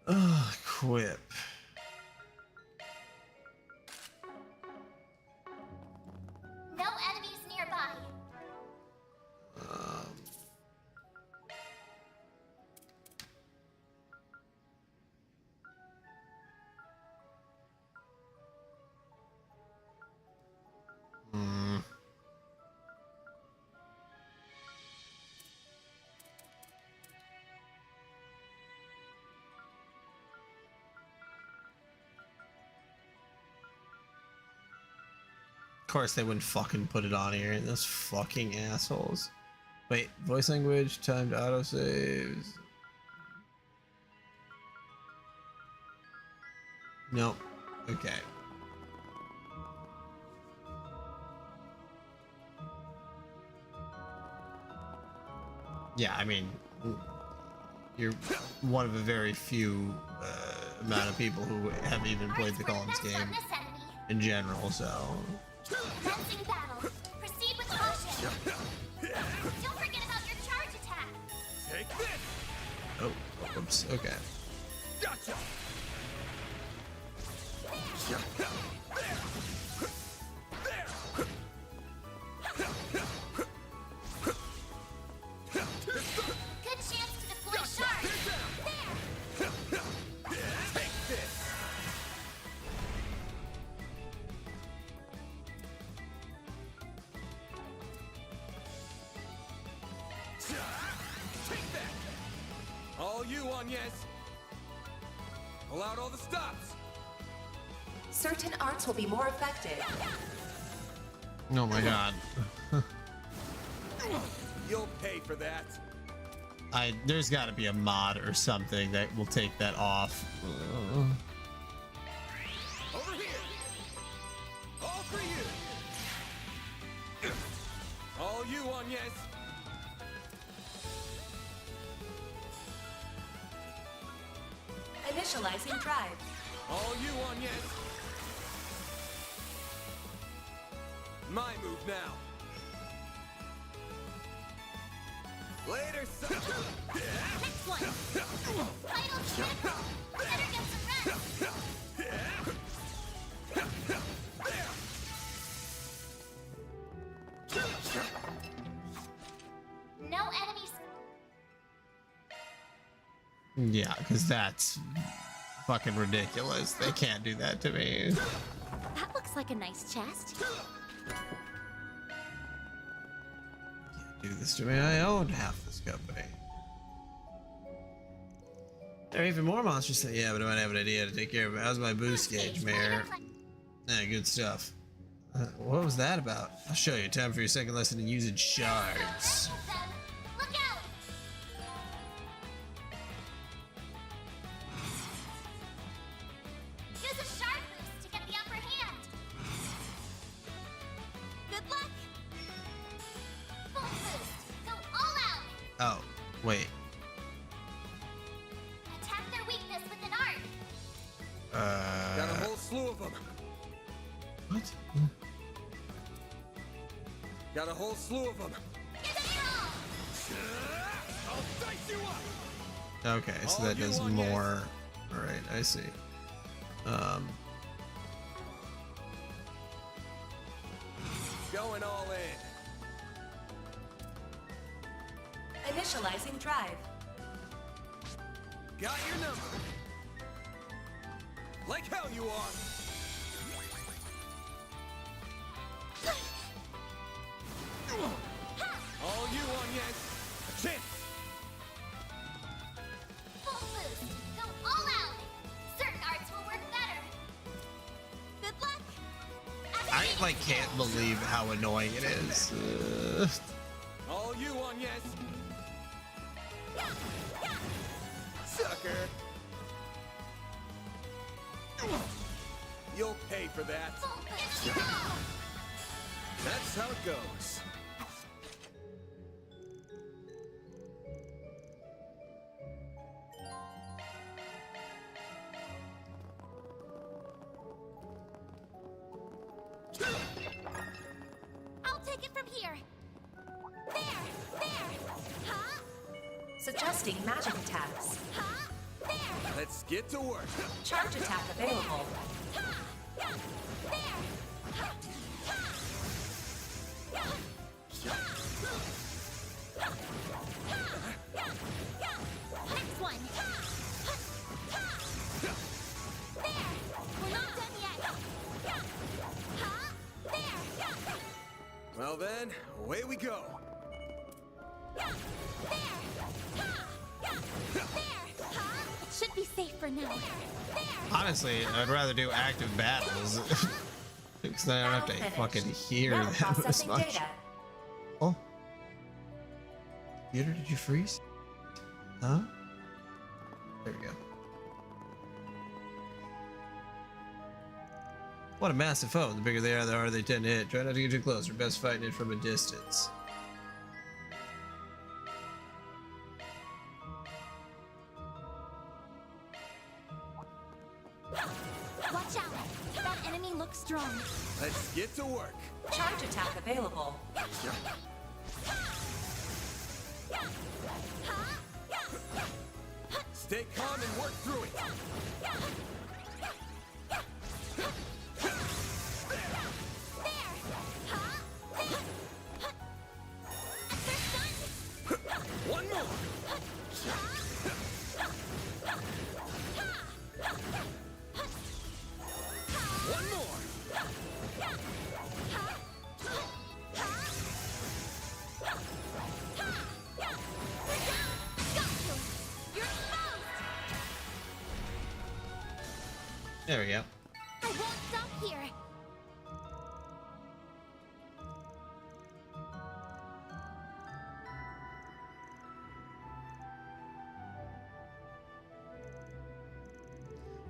Ugh, quip. No enemies nearby. Of course they wouldn't fucking put it on here. Those fucking assholes. Wait, voice language, timed autosaves. Nope. Okay. Yeah, I mean, you're one of a very few amount of people who have even played the Columns game in general, so Commencing battle. Proceed with caution. Don't forget about your charge attack. Take this! Oh, whoops. Okay. Gotcha! Good chance to deploy shards. There. Take this! Take that! All you on, yes! Pull out all the stops! Certain arts will be more effective. Oh my god. You'll pay for that. There's got to be a mod or something that will take that off. Over here! All for you! All you on, yes! Initializing drive. All you on, yes! My move now. Later, sucker! Next one. Vital critical. Better get some rest. No enemies. Yeah, because that's fucking ridiculous. They can't do that to me. That looks like a nice chest. Do this to me. I own half this company. There are even more monsters. Yeah, but I might have an idea to take care of it. How's my boost gauge, Mayor? Yeah, good stuff. What was that about? I'll show you. Time for your second lesson in using shards. Look out! Use a shard boost to get the upper hand. Good luck. Full boost. Go all out. Oh, wait. Attack their weakness with an art. Got a whole slew of them. What? Got a whole slew of them. Give it your all. I'll dice you up. Okay, so All that you does want, more. All right, I see. Going all in. Initializing drive. Got your number. Like hell you are. All you on, yes. A chance. Full boost. Go all out. Certain arts will work better. Good luck. I like can't believe how annoying it is. All you on, yes. Sucker. You'll pay for that. Full boost. That's how it goes. I'll take it from here. There. Huh? Suggesting magic attacks. Huh? There. Let's get to work. Charge attack available. Next one. There. We're not done yet. Huh? There. Well then, away we go. It should be safe for now. Honestly, I'd rather do active battles. Because then I don't have to fucking hear Now them as processing much. data. Oh. Computer, did you freeze? Huh? There we go. What a massive foe. The bigger they are, the harder they tend to hit. Try not to get too close. We're best fighting it from a distance. Watch out! That enemy looks strong. Let's get to work. Charge attack available. Stay calm and work through it. One more. One more. There we go. I won't stop here.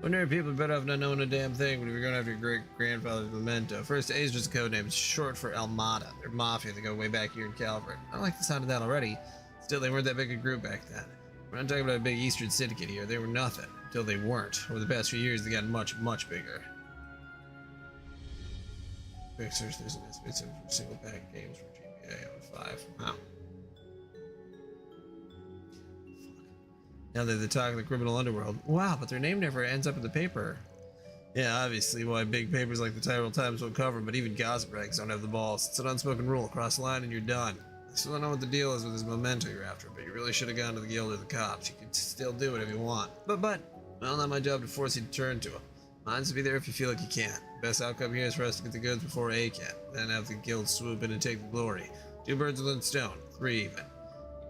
Ordinary people are better off not knowing a damn thing, but if you're going after your great-grandfather's memento. First, A is just a code name. It's short for Almada. They're mafia. They go way back here in Calvert. I don't like the sound of that already. Still, they weren't that big a group back then. We're not talking about a big Eastern syndicate here. They were nothing until they weren't. Over the past few years, they got much, much bigger. Quick search, there's an estimated for single pack games for GBA on 5. Wow. Now they're the talk of the criminal underworld. Wow, but their name never ends up in the paper. Yeah, obviously why big papers like the Tyrell Times won't cover, but even gossip rags don't have the balls. It's an unspoken rule. Cross the line and you're done. I still don't know what the deal is with this memento you're after, but you really should have gone to the guild or the cops. You can still do it if you want. But, well, not my job to force you to turn to them. Mine's to be there if you feel like you can. Best outcome here is for us to get the goods before A can, then have the guild swoop in and take the glory. 2 birds with one stone, 3 even.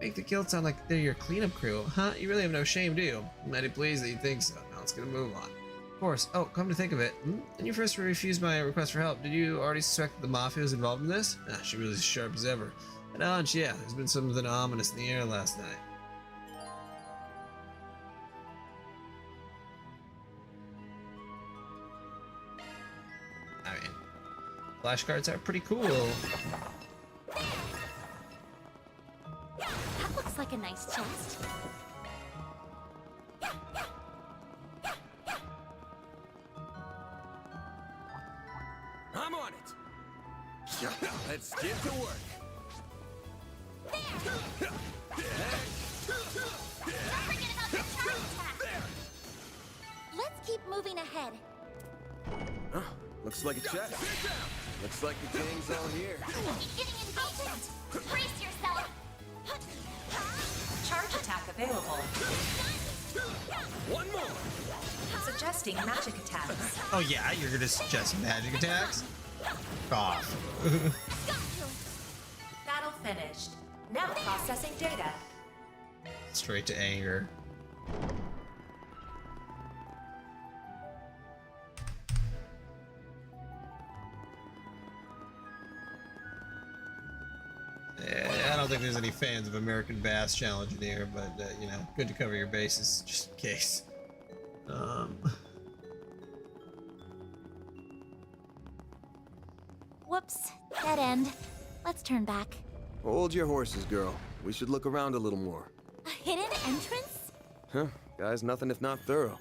Make the guild sound like they're your cleanup crew, huh? You really have no shame, do you? I'm mighty pleased that you think so. Now let's get a move on. Of course. Oh, come to think of it, when you first refused my request for help, did you already suspect that the Mafia was involved in this? Ah, she was as sharp as ever. At hunch, yeah, there's been something ominous in the air last night. I mean, flashcards are pretty cool. That looks like a nice chest. I'm on it. Let's get to work. Let's keep moving ahead. Huh, looks like a chest. Looks like the gang's all here. Getting impatient. Brace yourself. Charge attack available. One more. Suggesting magic attacks. Oh yeah, you're gonna suggest magic attacks? Off. Battle finished. Now processing data. Straight to anger. I don't think there's any fans of American Bass Challenge in here, but you know, good to cover your bases just in case. Whoops, dead end. Let's turn back. Hold your horses, girl. We should look around a little more. A hidden entrance? Huh? Guy's nothing if not thorough.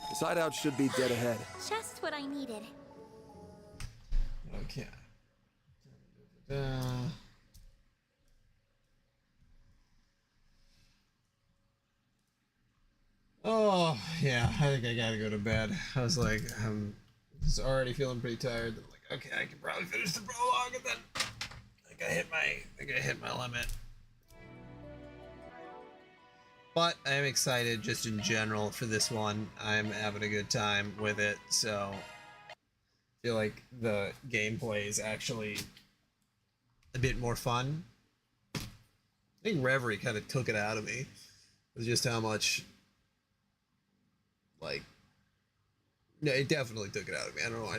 This hideout should be dead ahead. Just what I needed. Okay. Oh, yeah, I think I gotta go to bed. I was like, I'm just already feeling pretty tired. I'm like, okay, I can probably finish the prologue, and then I think I hit my limit. But I am excited just in general for this one. I'm having a good time with it, so I feel like the gameplay is actually a bit more fun. I think Reverie kind of took it out of me. With just how much, like, no, it definitely took it out of me. I don't know why.